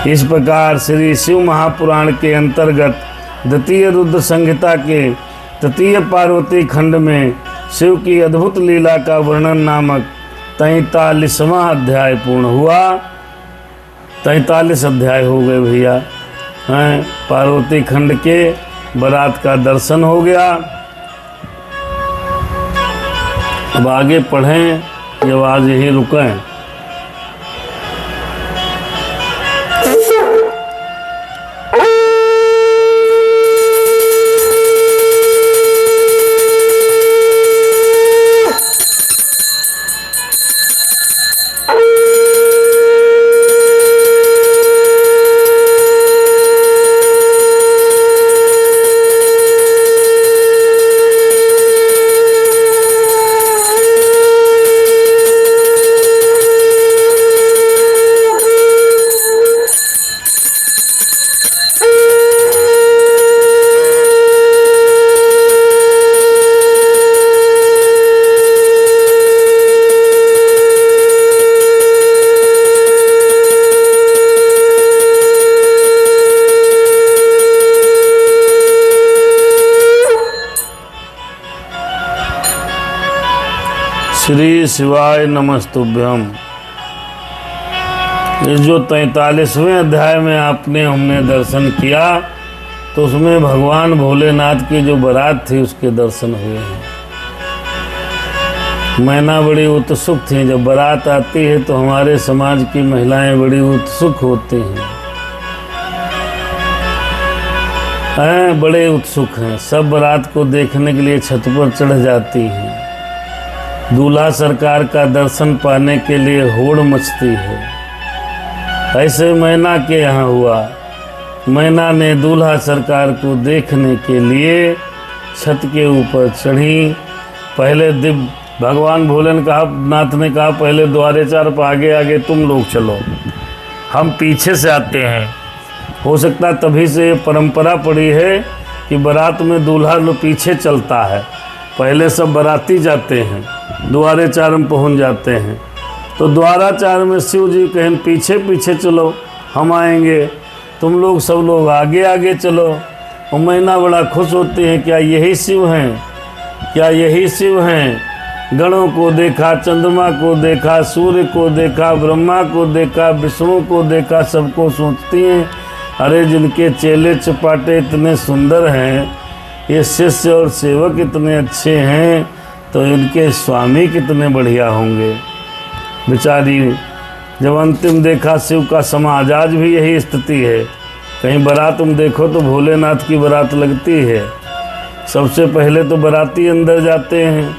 इस प्रकार श्री शिव महापुराण के अंतर्गत द्वितीय रुद्र संहिता के तृतीय पार्वती खंड में शिव की अद्भुत लीला का वर्णन नामक 43वां अध्याय पूर्ण हुआ। 43 अध्याय हो गए भैया हैं। पार्वती खंड के बारात का दर्शन हो गया। अब आगे पढ़ें, जब आज यहीं रुकें। श्री शिवाय नमस्तुभ्यम। ये जो 43वें अध्याय में हमने दर्शन किया, तो उसमें भगवान भोलेनाथ की जो बारात थी उसके दर्शन हुए हैं। मैना बड़ी उत्सुक थी। जब बारात आती है तो हमारे समाज की महिलाएं बड़ी उत्सुक होती हैं, बड़े उत्सुक हैं। सब बारात को देखने के लिए छत पर चढ़ जाती हैं। दूल्हा सरकार का दर्शन पाने के लिए होड़ मचती है। ऐसे मैना के यहाँ हुआ। मैना ने दूल्हा सरकार को देखने के लिए छत के ऊपर चढ़ी। पहले भगवान भोलेनाथ ने कहा पहले द्वारे चार पर आगे आगे तुम लोग चलो, हम पीछे से आते हैं। हो सकता है तभी से ये परंपरा पड़ी है कि बारात में दूल्हा लोग पीछे चलता है। पहले सब बाराती जाते हैं, द्वारे चार में पहुँच जाते हैं। तो द्वारा चार में शिव जी कहें पीछे पीछे चलो, हम आएंगे, तुम लोग सब लोग आगे आगे चलो। और मैना बड़ा खुश होती है, क्या यही शिव हैं, क्या यही शिव हैं। गणों को देखा, चंद्रमा को देखा, सूर्य को देखा, ब्रह्मा को देखा, विष्णु को देखा। सबको सोचती हैं अरे जिनके चेले चपाटे इतने सुंदर हैं, ये शिष्य और सेवक इतने अच्छे हैं, तो इनके स्वामी कितने बढ़िया होंगे। बेचारी जब अंतिम देखा शिव का समाज, आज भी यही स्थिति है। कहीं बारात तुम देखो तो भोलेनाथ की बारात लगती है। सबसे पहले तो बाराती अंदर जाते हैं,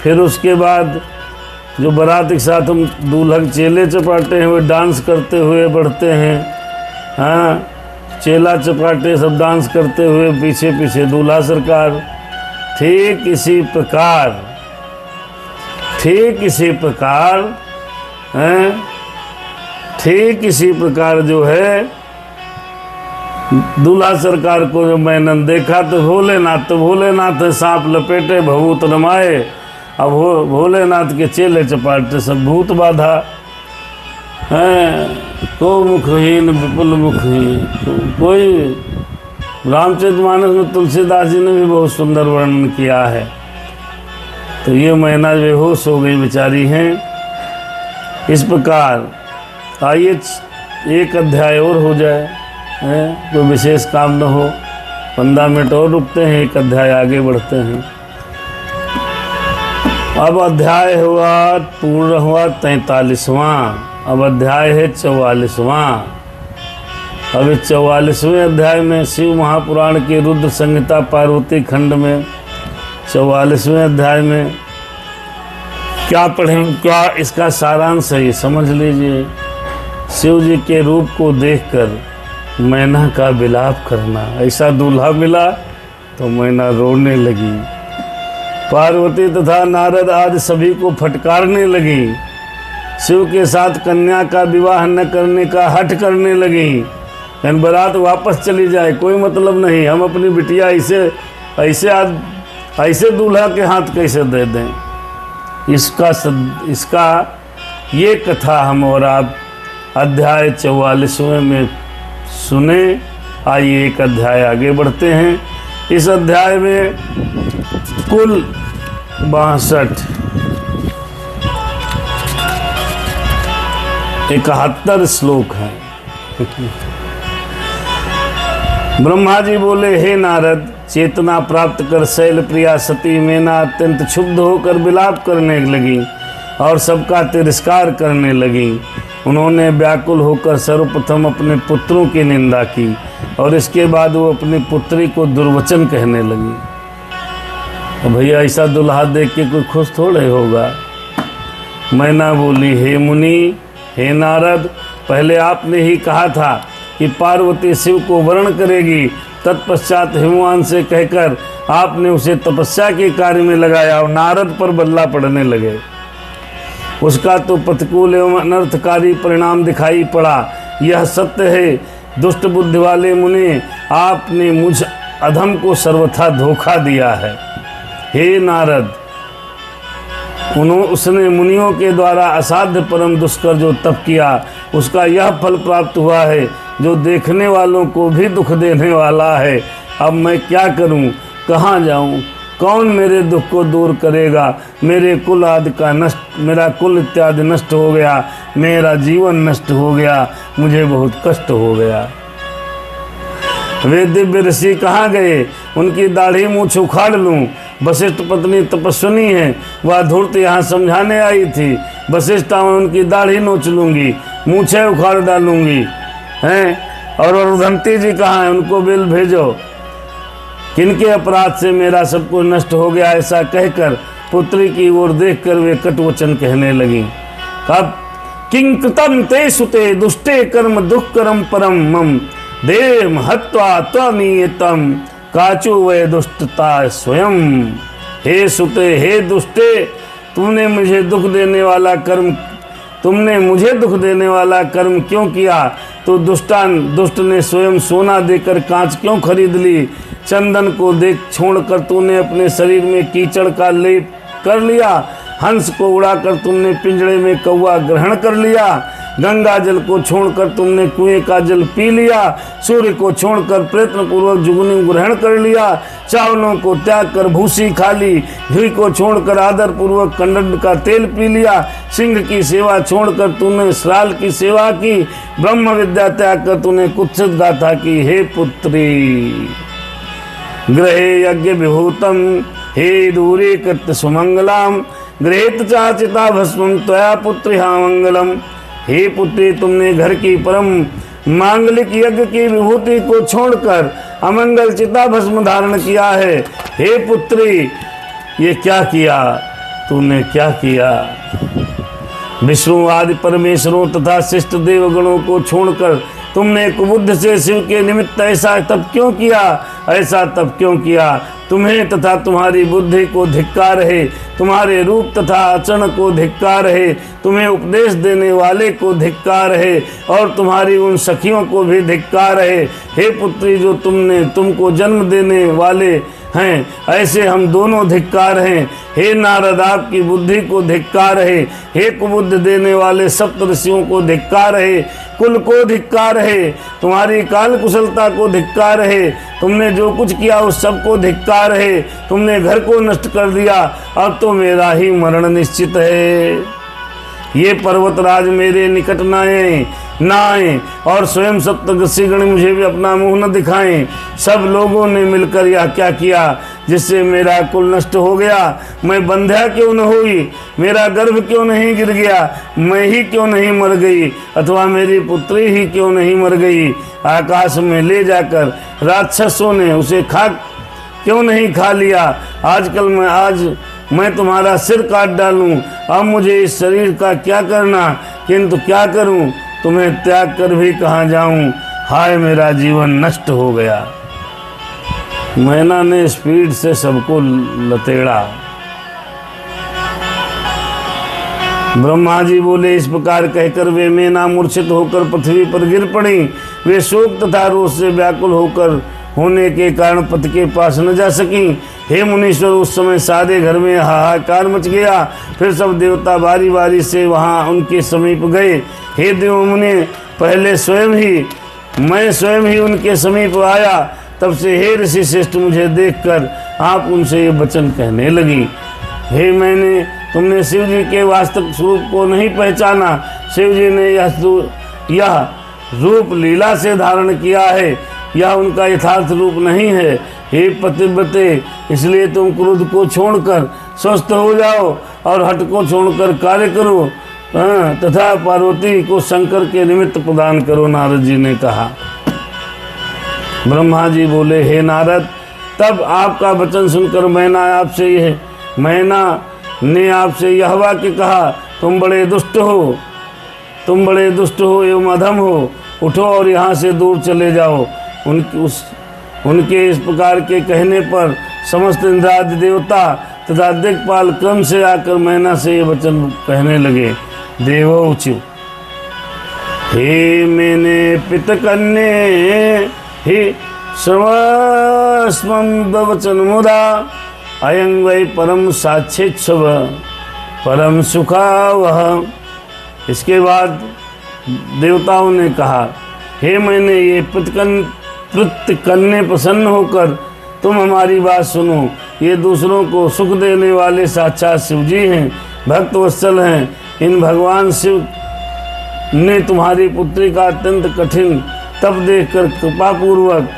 फिर उसके बाद जो बारात के साथ हम दूल्हा चेले चपाटे हैं वो डांस करते हुए बढ़ते हैं। हाँ, चेला चपाटे सब डांस करते हुए पीछे पीछे दूल्हा सरकार। ठीक इसी प्रकार जो है दूल्हा सरकार को जब मैंने देखा तो भोलेनाथ सांप लपेटे भभूत रमाए। अब भोलेनाथ के चेले चपाटे सब भूत बाधा हैं। को मुखहीन विपुल मुखहीन। कोई रामचरितमानस में तुलसीदास जी ने भी बहुत सुंदर वर्णन किया है। तो ये मैना बेहोश हो गई बेचारी हैं। इस प्रकार आइए एक अध्याय और हो जाए, कोई विशेष काम न हो, 15 मिनट और रुकते हैं, एक अध्याय आगे बढ़ते हैं। अब अध्याय पूर्ण हुआ 43वां। अब अध्याय है 44वां। अब इस 44वें अध्याय में शिव महापुराण की रुद्र संहिता पार्वती खंड में 44वें अध्याय में क्या पढ़ें, क्या इसका सारांश है ये समझ लीजिए। शिव जी के रूप को देखकर मैना का विलाप करना। ऐसा दूल्हा मिला तो मैना रोने लगी। पार्वती तथा नारद आदि सभी को फटकारने लगी। शिव के साथ कन्या का विवाह न करने का हठ करने लगी। बारात वापस चली जाए, कोई मतलब नहीं, हम अपनी बिटिया ऐसे दूल्हा के हाथ कैसे दे दें। इसका ये कथा हम और आप अध्याय 44वें में सुने। आइए एक अध्याय आगे बढ़ते हैं। इस अध्याय में कुल 62 71 श्लोक हैं। ब्रह्मा जी बोले, हे नारद, चेतना प्राप्त कर शैल प्रिया सती मैना अत्यंत क्षुब्ध होकर विलाप करने लगी और सबका तिरस्कार करने लगी। उन्होंने व्याकुल होकर सर्वप्रथम अपने पुत्रों की निंदा की और इसके बाद वो अपनी पुत्री को दुर्वचन कहने लगी। तो भैया ऐसा दुल्हा देख के कोई खुश थोड़े होगा। मैना बोली, हे मुनि, हे नारद, पहले आपने ही कहा था कि पार्वती शिव को वरण करेगी, तत्पश्चात हिमवान से कहकर आपने उसे तपस्या के कार्य में लगाया और नारद पर बदला पड़ने लगे। उसका तो प्रतिकूल एवं अनर्थकारी परिणाम दिखाई पड़ा। यह सत्य है, दुष्ट बुद्धि वाले मुनि, आपने मुझ अधम को सर्वथा धोखा दिया है। हे नारद, उसने मुनियों के द्वारा असाध्य परम दुष्कर जो तप किया, उसका यह फल प्राप्त हुआ है जो देखने वालों को भी दुख देने वाला है। अब मैं क्या करूं, कहाँ जाऊं, कौन मेरे दुख को दूर करेगा? मेरे कुल आदि का नष्ट, मेरा कुल इत्यादि नष्ट हो गया, मेरा जीवन नष्ट हो गया, मुझे बहुत कष्ट हो गया। वे दिव्य ऋषि कहाँ गए? उनकी दाढ़ी मूछ उखाड़ लूं। वशिष्ठ पत्नी तपस्विनी है, वह धूर्त यहाँ समझाने आई थी। वशिष्ठा में उनकी दाढ़ी नोच लूंगी, मूछें उखाड़ डालूंगी हैं। और रुदंती जी कहाँ हैं? उनको बिल भेजो। किनके अपराध से मेरा सब कुछ नष्ट हो गया? ऐसा कहकर पुत्री की ओर देखकर वे कटवचन कहने लगी। कब किं कृतं ते सुते दुष्टे कर्म दुष्करम परम मम देव हत्वा त्वनियतम काचु वे दुष्टता स्वयं। हे सुते, हे दुष्टे, तुमने मुझे दुख देने वाला कर्म क्यों किया? तो दुष्ट ने स्वयं सोना देकर कांच क्यों खरीद ली? चंदन को देख छोड़कर तूने अपने शरीर में कीचड़ का लेप कर लिया। हंस को उड़ाकर तुमने पिंजड़े में कौवा ग्रहण कर लिया। गंगा जल को छोड़कर तुमने कुएं का जल पी लिया। सूर्य को छोड़कर प्रयत्न पूर्वक जुगनी ग्रहण कर लिया। चावलों को त्याग कर भूसी खा ली। घी को छोड़कर आदर पूर्वक कंडक का तेल पी लिया। सिंह की सेवा छोड़कर तूने श्राल की सेवा की। ब्रह्म विद्या त्याग कर तूने कुत्सित गाथा की। हे पुत्री, गृहे यज्ञ विभूतम, हे दूरी कृत सुमंगलाम, गृहित चाचिता भस्मं त्वया पुत्री हा मंगलम। हे पुत्री, तुमने घर की परम मांगलिक यज्ञ की विभूति को छोड़कर अमंगल चिता भस्म धारण किया है। हे पुत्री, ये क्या किया तूने, क्या किया? विष्णु आदि परमेश्वरों तथा शिष्ट देवगणों को छोड़कर तुमने कुबुद्ध से शिव के निमित्त ऐसा तप क्यों किया? ऐसा तप क्यों किया? तुम्हें तथा तुम्हारी बुद्धि को धिक्कार है, तुम्हारे रूप तथा आचरण को धिक्कार है, तुम्हें उपदेश देने वाले को धिक्कार है और तुम्हारी उन सखियों को भी धिक्कार है। हे पुत्री, जो तुमको जन्म देने वाले हैं, ऐसे हम दोनों धिक्कार हैं। हे नारद, आपकी बुद्धि को धिक्कार है। हे कुबुद्ध देने वाले सप्त ऋषियों को धिक्कार है। कुल को धिक्कार है। तुम्हारी काल कुशलता को धिक्कार है। तुमने जो कुछ किया उस सब को धिक्कार है। तुमने घर को नष्ट कर दिया, अब तो मेरा ही मरण निश्चित है। ये पर्वतराज मेरे निकट न आए और स्वयं सप्तऋषिगण मुझे भी अपना मुंह न दिखाएं। सब लोगों ने मिलकर यह क्या किया जिससे मेरा कुल नष्ट हो गया? मैं बंध्या क्यों न हुई? मेरा गर्भ क्यों नहीं गिर गया? मैं ही क्यों नहीं मर गई? अथवा मेरी पुत्री ही क्यों नहीं मर गई? आकाश में ले जाकर राक्षसों ने उसे क्यों नहीं खा लिया? आज मैं तुम्हारा सिर काट डालूं। अब मुझे इस शरीर का क्या करना, किंतु क्या करूं? तुम्हें त्याग कर भी कहाँ जाऊं? हाय, मेरा जीवन नष्ट हो गया। मैना ने स्पीड से सबको लतेड़ा। ब्रह्मा जी बोले, इस प्रकार कहकर वे मैना मूर्छित होकर पृथ्वी पर गिर पड़ी। वे शोक तथा रोष से व्याकुल होने के कारण पति के पास न जा सकी। हे मुनीश्वर, उस समय सारे घर में हाहाकार मच गया। फिर सब देवता बारी बारी से वहां उनके समीप गए। हे देव मुनि, पहले मैं स्वयं ही उनके समीप आया। तब से हे ऋषि श्रेष्ठ, मुझे देखकर आप उनसे ये वचन कहने लगी। हे मैंने तुमने शिव जी के वास्तविक स्वरूप को नहीं पहचाना। शिव जी ने यह रूप लीला से धारण किया है, यह उनका यथार्थ रूप नहीं है। हे पतिव्रते, इसलिए तुम क्रोध को छोड़कर स्वस्थ हो जाओ और हठ को छोड़कर कार्य करो तथा पार्वती को शंकर के निमित्त प्रदान करो। नारद जी ने कहा। ब्रह्मा जी बोले, हे नारद, तब आपका वचन सुनकर मैना ने आपसे यह वाक्य कहा, तुम बड़े दुष्ट हो एवं अधम हो, उठो और यहाँ से दूर चले जाओ। उनके इस प्रकार के कहने पर समस्त इंद्रादि देवता तथा दिक्पाल क्रम से आकर मैना से ये वचन कहने लगे। देवोचु, हे मैंने पितकन्ये हे सर्वस्वं वचन मुदा, अयं वै परम साक्षित्सव परम सुखावह। इसके बाद देवताओं ने कहा, हे मैंने ये प्रत्यकन्ये प्रसन्न होकर तुम हमारी बात सुनो। ये दूसरों को सुख देने वाले साक्षात शिव जी हैं, भक्त वत्सल हैं। इन भगवान शिव ने तुम्हारी पुत्री का अत्यंत कठिन तप देखकर कृपापूर्वक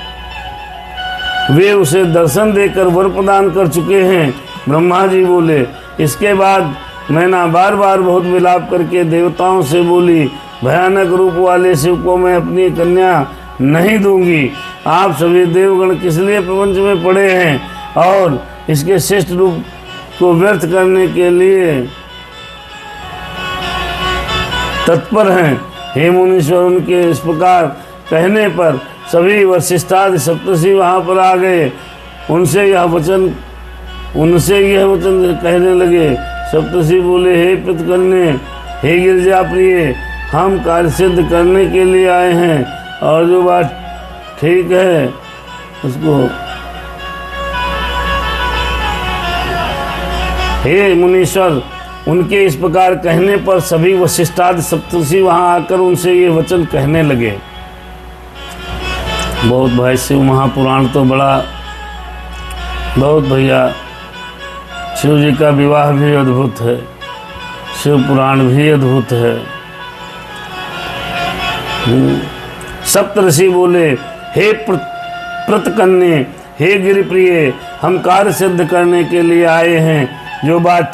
वे उसे दर्शन देकर वर प्रदान कर चुके हैं। ब्रह्मा जी बोले। इसके बाद मैना बार बार बहुत विलाप करके देवताओं से बोली, भयानक रूप वाले शिव को मैं अपनी कन्या नहीं दूंगी। आप सभी देवगण किस लिए प्रपंच में पड़े हैं और इसके श्रेष्ठ रूप को व्यर्थ करने के लिए तत्पर हैं। हे मुनीश्वर, उनके इस प्रकार कहने पर सभी वशिष्ठादि सप्तर्षि वहाँ पर आ गए। उनसे यह वचन कहने लगे। सप्तर्षि बोले, हे पितकन्ये, हे गिरिजा प्रिय, हम कार्य सिद्ध करने के लिए आए हैं और जो बात ठीक है उसको। हे मुनीश्वर, उनके इस प्रकार कहने पर सभी वशिष्ठादि सप्तर्षि वहाँ आकर उनसे ये वचन कहने लगे। बहुत भाई शिव महापुराण तो बहुत भैया, शिव जी का विवाह भी अद्भुत है, शिव पुराण भी अद्भुत है। सप्तर्षि बोले, हे प्रतकन्ये, हे गिरिप्रिय, हम कार्य सिद्ध करने के लिए आए हैं। जो बात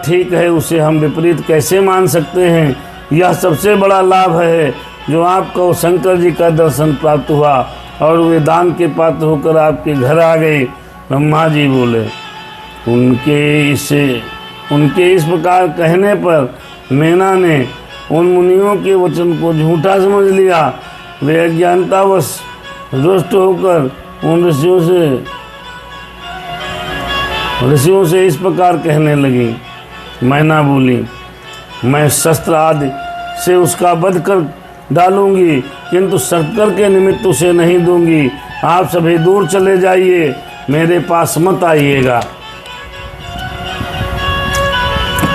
ठीक है उसे हम विपरीत कैसे मान सकते हैं। यह सबसे बड़ा लाभ है जो आपको शंकर जी का दर्शन प्राप्त हुआ और वे दान के पात्र होकर आपके घर आ गए। ब्रह्मा जी बोले। उनके इस प्रकार कहने पर मैना ने उन मुनियों के वचन को झूठा समझ लिया। वे अज्ञानतावश रुष्ट होकर उन ऋषियों से इस प्रकार कहने लगी। मैना बोली, मैं शस्त्र आदि से उसका वध कर डालूंगी, किंतु शंकर के निमित्त उसे नहीं दूंगी। आप सभी दूर चले जाइए, मेरे पास मत आइएगा।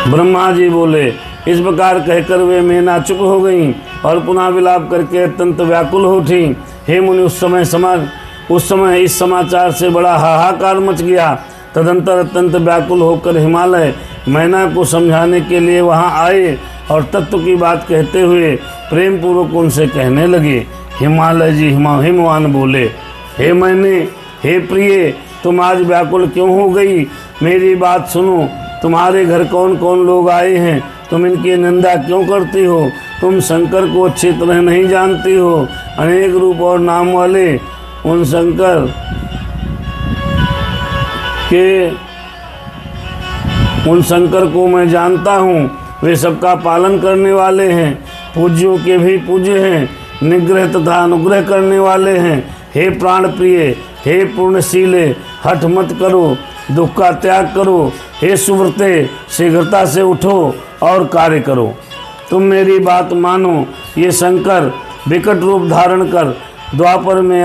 ब्रह्मा जी बोले। इस प्रकार कहकर वे मैना चुप हो गईं और पुनः विलाप करके अत्यंत व्याकुल हो उठी। हे मुनि, उस समय इस समाचार से बड़ा हाहाकार मच गया। तदंतर अत्यंत व्याकुल होकर हिमालय मैना को समझाने के लिए वहां आए और तत्व की बात कहते हुए प्रेम पूर्वक उनसे कहने लगे। हिमालय जी हिमवान बोले, हे मैंने, हे प्रिय, तुम आज व्याकुल क्यों हो गई? मेरी बात सुनो। तुम्हारे घर कौन कौन लोग आए हैं? तुम इनकी निंदा क्यों करती हो? तुम शंकर को अच्छी तरह नहीं जानती हो। अनेक रूप और नाम वाले उन शंकर को मैं जानता हूँ। वे सबका पालन करने वाले हैं, पूज्यों के भी पूज्य हैं, निग्रह तथा अनुग्रह करने वाले हैं। हे प्राण प्रिय, हे पूर्णशीले, हठ मत करो, दुख का त्याग करो। हे सुव्रते, शीघ्रता से उठो और कार्य करो। तुम मेरी बात मानो। ये शंकर विकट रूप धारण कर द्वापर में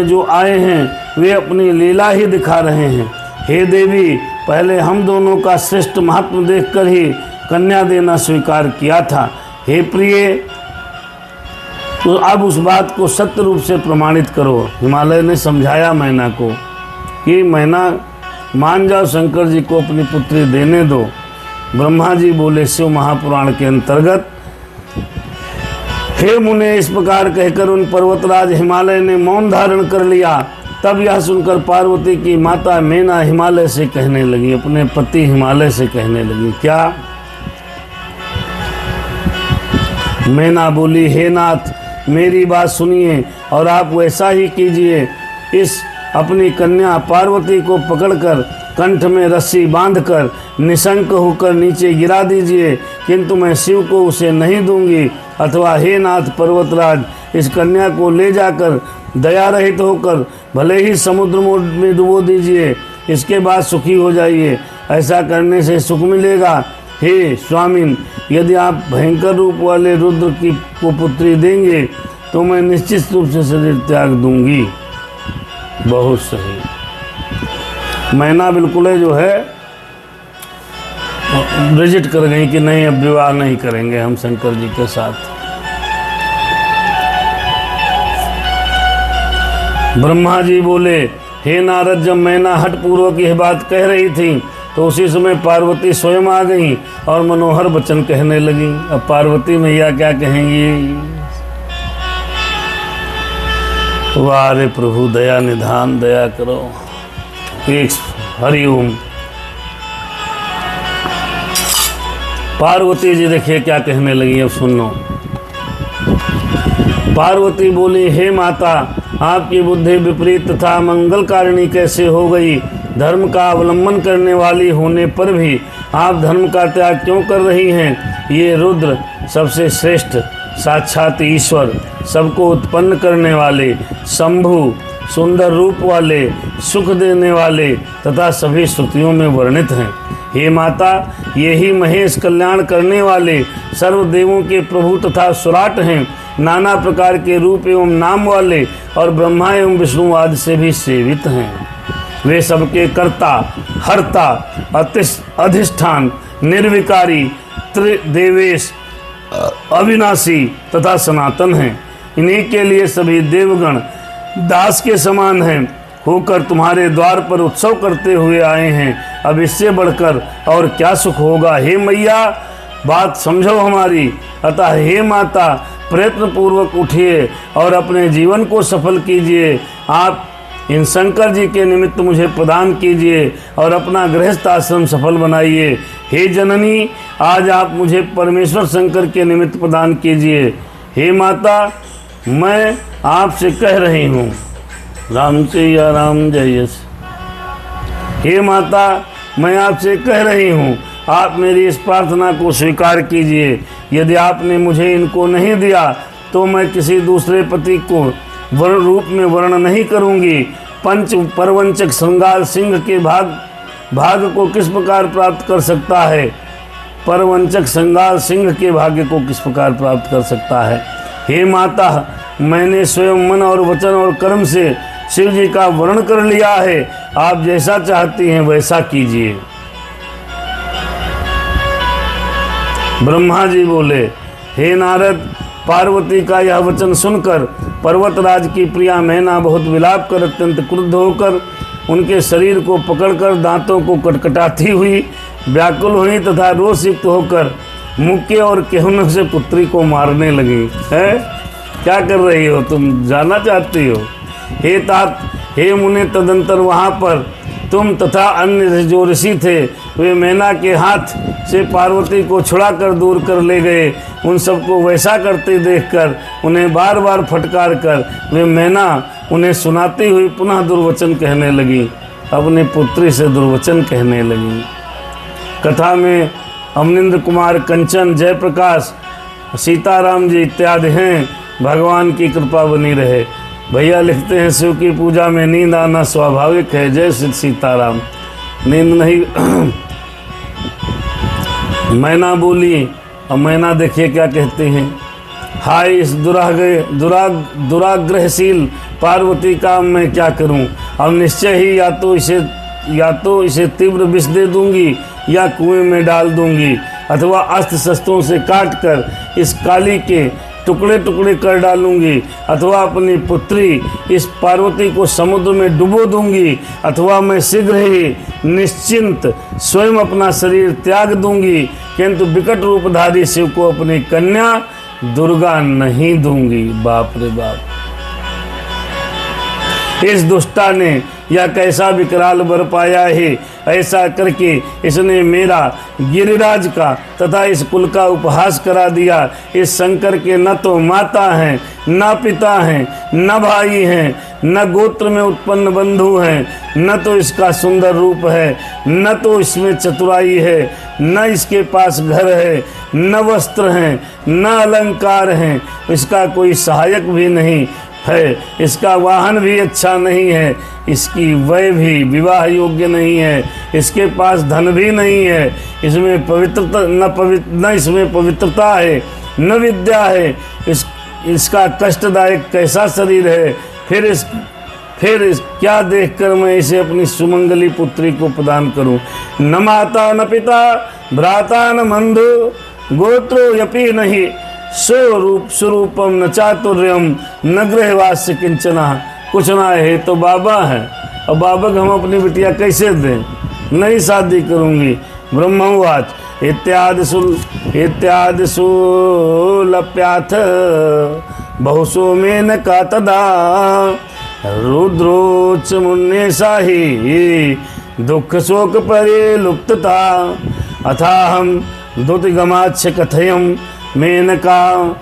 जो आए हैं वे अपनी लीला ही दिखा रहे हैं। हे देवी, पहले हम दोनों का श्रेष्ठ महात्मा देखकर ही कन्या देना स्वीकार किया था। हे प्रिय, तो अब उस बात को सत्य रूप से प्रमाणित करो। हिमालय ने समझाया मैना को कि मैना, मान जाओ, शंकर जी को अपनी पुत्री देने दो। ब्रह्मा जी बोले शिव महापुराण के अंतर्गत, हे मुने, इस प्रकार कहकर उन पर्वतराज हिमालय ने मौन धारण कर लिया। तब यह सुनकर पार्वती की माता मैना हिमालय से कहने लगी, अपने पति हिमालय से कहने लगी, क्या? मैना बोली, हे नाथ, मेरी बात सुनिए और आप वैसा ही कीजिए। इस अपनी कन्या पार्वती को पकड़कर कंठ में रस्सी बांधकर निशंक होकर नीचे गिरा दीजिए, किंतु मैं शिव को उसे नहीं दूंगी। अथवा हे नाथ पर्वतराज, इस कन्या को ले जाकर दया रहित होकर भले ही समुद्र में डुबो दीजिए, इसके बाद सुखी हो जाइए। ऐसा करने से सुख मिलेगा। हे स्वामिन, यदि आप भयंकर रूप वाले रुद्र की को पुत्री देंगे तो मैं निश्चित रूप से शरीर त्याग दूंगी। बहुत सही। मैना बिल्कुल जो है रिजेक्ट कर गई कि नहीं, अब विवाह नहीं करेंगे हम शंकर जी के साथ। ब्रह्मा जी बोले, हे नारद, जब मैना हठपूर्वक यह बात कह रही थी तो उसी समय पार्वती स्वयं आ गई और मनोहर वचन कहने लगी। अब पार्वती मैया क्या कहेंगी? वाह रे प्रभु, दया निधान, दया करो। एक हरिओम। पार्वती जी देखिए क्या कहने लगी, अब सुनो। पार्वती बोली, हे माता, आपकी बुद्धि विपरीत तथा मंगलकारिणी कैसे हो गई? धर्म का अवलंबन करने वाली होने पर भी आप धर्म का त्याग क्यों कर रही हैं? ये रुद्र सबसे श्रेष्ठ साक्षात ईश्वर, सबको उत्पन्न करने वाले, शंभु, सुंदर रूप वाले, सुख देने वाले तथा सभी श्रुतियों में वर्णित हैं। हे माता, ये ही महेश कल्याण करने वाले सर्वदेवों के प्रभु तथा सुराट हैं, नाना प्रकार के रूप एवं नाम वाले और ब्रह्मा एवं विष्णु आदि से भी सेवित हैं। वे सबके कर्ता, हर्ता, अधिष्ठान, निर्विकारी, त्रिदेवेश, अविनाशी तथा सनातन हैं। इन्हीं के लिए सभी देवगण दास के समान हैं होकर तुम्हारे द्वार पर उत्सव करते हुए आए हैं। अब इससे बढ़कर और क्या सुख होगा? हे मैया, बात समझो हमारी। अतः हे माता, प्रयत्न पूर्वक उठिए और अपने जीवन को सफल कीजिए। आप इन शंकर जी के निमित्त मुझे प्रदान कीजिए और अपना गृहस्थ आश्रम सफल बनाइए। हे जननी, आज आप मुझे परमेश्वर शंकर के निमित्त प्रदान कीजिए। हे माता, मैं आपसे कह रही हूँ, राम सिया राम जय। हे माता, मैं आपसे कह रही हूँ, आप मेरी इस प्रार्थना को स्वीकार कीजिए। यदि आपने मुझे इनको नहीं दिया तो मैं किसी दूसरे पति को वर्ण रूप में वर्ण नहीं करूँगी। पंच परवंचक श्रृंगार सिंह के भाग को किस प्रकार प्राप्त कर सकता है? परवंचक श्रृंगार सिंह के भाग्य को किस प्रकार प्राप्त कर सकता है? हे माता, मैंने स्वयं मन और वचन और कर्म से शिव जी का वर्ण कर लिया है। आप जैसा चाहती हैं वैसा कीजिए। ब्रह्मा जी बोले, हे नारद, पार्वती का यह वचन सुनकर पर्वतराज की प्रिया मैना बहुत विलाप कर अत्यंत क्रुद्ध होकर उनके शरीर को पकड़कर दांतों को कटकटाती हुई व्याकुल हुई तथा रोषयुक्त होकर मुक्के और केहूनों से पुत्री को मारने लगी। है क्या कर रही हो तुम? जाना चाहती हो? हे तात, हे मुने, तदंतर वहाँ पर तुम तथा अन्य जो ऋषि थे वे मैना के हाथ से पार्वती को छुड़ाकर दूर कर ले गए। उन सबको वैसा करते देखकर उन्हें बार बार फटकार कर वे मैना उन्हें सुनाती हुई पुनः दुर्वचन कहने लगी, अपनी पुत्री से दुर्वचन कहने लगी। कथा में अमनिंद्र कुमार, कंचन, जयप्रकाश, सीताराम जी इत्यादि हैं। भगवान की कृपा बनी रहे। भैया लिखते हैं, शिव की पूजा में नींद आना स्वाभाविक है। जय श्री सीताराम। नींद नहीं मैना बोली। अब मैना देखिए क्या कहते हैं, हाय इस दुराग्रहशील पार्वती का मैं क्या करूं? अब निश्चय ही या तो इसे तीव्र विष दे दूंगी या कुएं में डाल दूंगी, अथवा अस्त्र शस्त्रों से काट कर इस काली के टुकड़े टुकड़े कर डालूंगी, अथवा अपनी पुत्री इस पार्वती को समुद्र में डुबो दूंगी, अथवा मैं शीघ्र ही निश्चिंत स्वयं अपना शरीर त्याग दूंगी, किंतु विकट रूपधारी शिव को अपनी कन्या दुर्गा नहीं दूंगी। बाप रे बाप, इस दुष्टा ने यह कैसा विकराल वर पाया है। ऐसा करके इसने मेरा गिरिराज का तथा इस कुल का उपहास करा दिया। इस शंकर के न तो माता हैं, न पिता हैं, न भाई हैं, न गोत्र में उत्पन्न बंधु हैं, न तो इसका सुंदर रूप है, न तो इसमें चतुराई है, न इसके पास घर है, न वस्त्र हैं, न अलंकार हैं, इसका कोई सहायक भी नहीं है, इसका वाहन भी अच्छा नहीं है, इसकी वय भी विवाह योग्य नहीं है, इसके पास धन भी नहीं है, इसमें पवित्रता न इसमें पवित्रता है, न विद्या है, इसका कष्टदायक कैसा शरीर है। फिर क्या देखकर मैं इसे अपनी सुमंगली पुत्री को प्रदान करूं। न माता न पिता भ्राता न बंधु गोत्रो यपि नहीं, स्वरूपम न चातुर्यम न गृहवास्य किंचना। कुछ ना है तो बाबा है, अब बाबा को हम अपनी बिटिया कैसे दें, नहीं शादी करूंगी। ब्रह्मवाच इत्यादि सुलप्याथ बहुसो में न का तदा रुद्रोच मुन्ने साही दुख शोक परे लुप्तता अथाहम दुतिगमाच्छ कथयम मेनका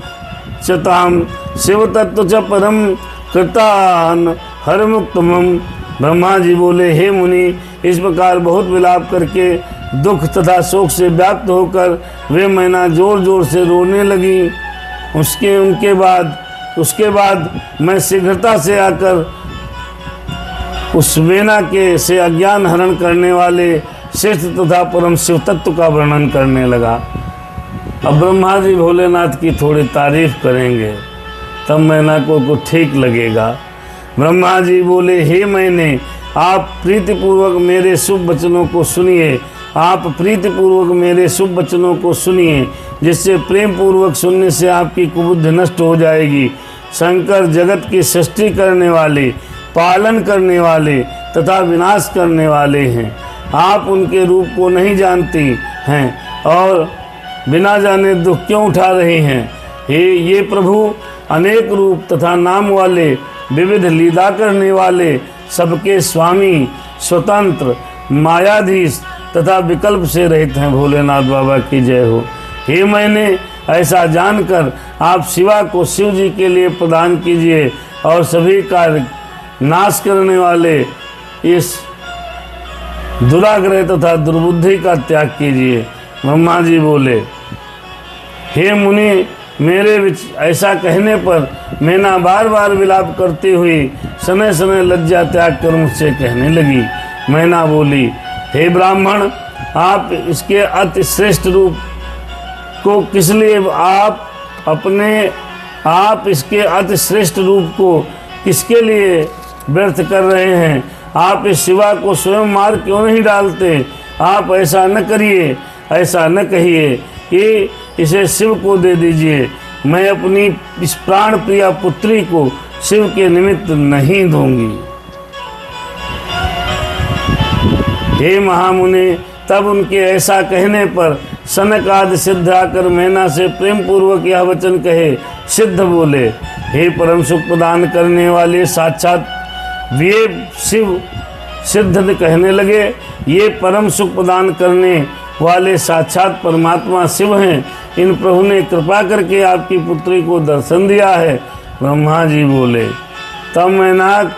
चताम शिव तत्व च परम कृतान हर मुक्तमम। ब्रह्मा जी बोले, हे मुनि, इस प्रकार बहुत विलाप करके दुख तथा शोक से व्याप्त होकर वे मैना जोर जोर से रोने लगी। उसके बाद मैं शीघ्रता से आकर उस वेना के से अज्ञान हरण करने वाले श्रेष्ठ तथा परम शिव तत्व का वर्णन करने लगा। अब ब्रह्मा जी भोलेनाथ की थोड़ी तारीफ करेंगे, तब मैना को ठीक लगेगा। ब्रह्मा जी बोले, हे मैंने, आप प्रीतिपूर्वक मेरे शुभ वचनों को सुनिए, आप प्रीतिपूर्वक मेरे शुभ वचनों को सुनिए, जिससे प्रेम पूर्वक सुनने से आपकी कुबुद्धि नष्ट हो जाएगी। शंकर जगत की सृष्टि करने वाले, पालन करने वाले तथा विनाश करने वाले हैं। आप उनके रूप को नहीं जानती हैं और बिना जाने दुख क्यों उठा रहे हैं। ये प्रभु अनेक रूप तथा नाम वाले, विविध लीला करने वाले, सबके स्वामी, स्वतंत्र, मायाधीश तथा विकल्प से रहित हैं। भोलेनाथ बाबा की जय हो। हे मैंने, ऐसा जानकर आप शिवा को शिव जी के लिए प्रदान कीजिए और सभी कार्य नाश करने वाले इस दुराग्रह तथा दुर्बुद्धि का त्याग कीजिए। ब्रह्मा जी बोले, हे मुनि, मेरे ऐसा कहने पर मैना बार बार विलाप करती हुई समय समय लज्जा त्याग कर मुझसे कहने लगी। मैना बोली, हे ब्राह्मण, आप इसके अति श्रेष्ठ रूप को किस लिए आप इसके अति श्रेष्ठ रूप को किसके लिए व्यर्थ कर रहे हैं। आप इस शिवा को स्वयं मार क्यों नहीं डालते। आप ऐसा न करिए, ऐसा न कहिए कि इसे शिव को दे दीजिए। मैं अपनी इस प्राण प्रिया पुत्री को शिव के निमित्त नहीं दूंगी। हे महामुनि, तब उनके ऐसा कहने पर सनक आदि सिद्ध आकर मैना से प्रेम पूर्वक यह वचन कहे। सिद्ध बोले, हे परम सुख प्रदान करने वाले साक्षात वे शिव। सिद्ध कहने लगे, ये परम सुख प्रदान करने वाले साक्षात परमात्मा शिव हैं। इन प्रभु ने कृपा करके आपकी पुत्री को दर्शन दिया है। ब्रह्मा जी बोले, तब मैनाक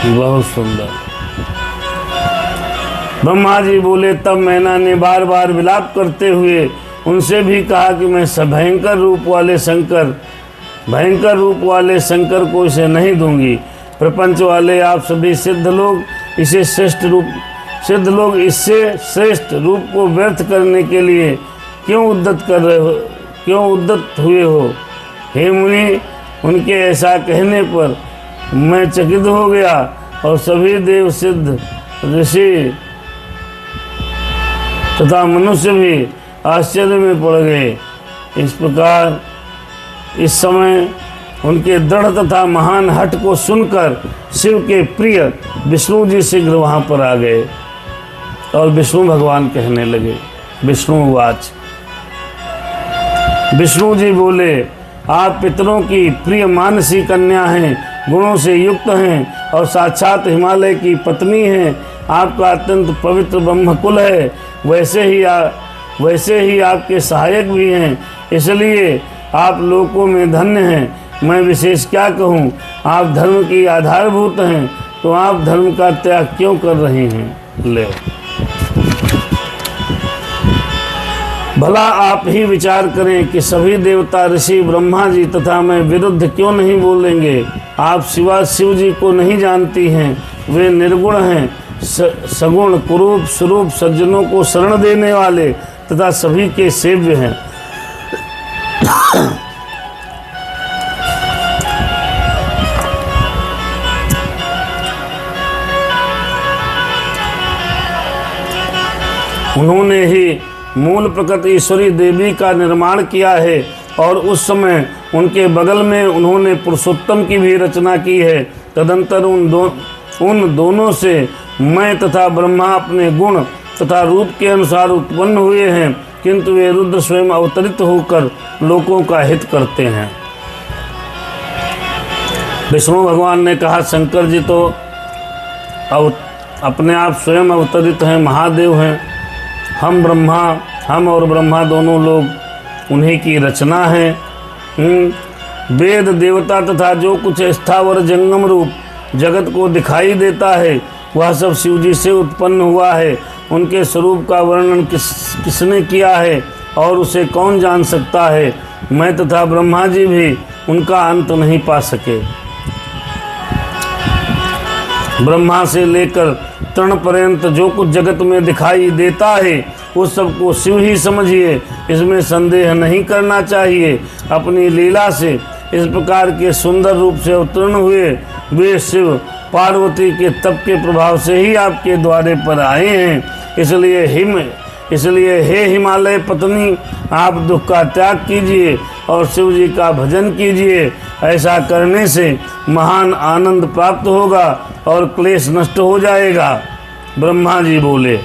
बहुत सुंदर। ब्रह्मा जी बोले, तब मैना ने बार बार विलाप करते हुए उनसे भी कहा कि मैं भयंकर रूप वाले शंकर को इसे नहीं दूंगी। प्रपंच वाले आप सभी सिद्ध लोग इससे श्रेष्ठ रूप को व्यर्थ करने के लिए क्यों उद्यत हुए हो। हे मुनि, उनके ऐसा कहने पर मैं चकित हो गया और सभी देव सिद्ध ऋषि तथा मनुष्य भी आश्चर्य में पड़ गए। इस प्रकार इस समय उनके दृढ़ तथा महान हठ को सुनकर शिव के प्रिय विष्णु जी शीघ्र वहाँ पर आ गए और विष्णु भगवान कहने लगे। विष्णुवाच, विष्णु जी बोले, आप पितरों की प्रिय मानसी कन्या हैं, गुणों से युक्त हैं और साक्षात हिमालय की पत्नी हैं। आपका अत्यंत पवित्र ब्रह्मकुल है, वैसे ही आपके सहायक भी हैं, इसलिए आप लोकों में धन्य हैं। मैं विशेष क्या कहूँ, आप धर्म की आधारभूत हैं, तो आप धर्म का त्याग क्यों कर रहे हैं। ले भला आप ही विचार करें कि सभी देवता ऋषि ब्रह्मा जी तथा मैं विरुद्ध क्यों नहीं बोलेंगे। आप शिवा शिव जी को नहीं जानती हैं, वे निर्गुण हैं, सगुण कुरूप स्वरूप सज्जनों को शरण देने वाले तथा सभी के सेव्य हैं। उन्होंने ही मूल प्रकृति ईश्वरी देवी का निर्माण किया है और उस समय उनके बगल में उन्होंने पुरुषोत्तम की भी रचना की है। तदंतर उन दोनों से मैं तथा ब्रह्मा अपने गुण तथा रूप के अनुसार उत्पन्न हुए हैं, किंतु वे रुद्र स्वयं अवतरित होकर लोगों का हित करते हैं। विष्णु भगवान ने कहा, शंकर जी तो अपने आप स्वयं अवतरित हैं, महादेव हैं। हम और ब्रह्मा दोनों लोग उन्हीं की रचना है। वेद देवता तथा जो कुछ स्थावर जंगम रूप जगत को दिखाई देता है वह सब शिव जी से उत्पन्न हुआ है। उनके स्वरूप का वर्णन किसने किया है और उसे कौन जान सकता है। मैं तथा ब्रह्मा जी भी उनका अंत नहीं पा सके। ब्रह्मा से लेकर तृण पर्यंत जो कुछ जगत में दिखाई देता है उस सबको शिव ही समझिए, इसमें संदेह नहीं करना चाहिए। अपनी लीला से इस प्रकार के सुंदर रूप से अवतीर्ण हुए वे शिव पार्वती के तप के प्रभाव से ही आपके द्वारे पर आए हैं। इसलिए हे हिमालय पत्नी, आप दुख का त्याग कीजिए और शिव जी का भजन कीजिए। ऐसा करने से महान आनंद प्राप्त होगा और क्लेश नष्ट हो जाएगा। ब्रह्मा जी बोले,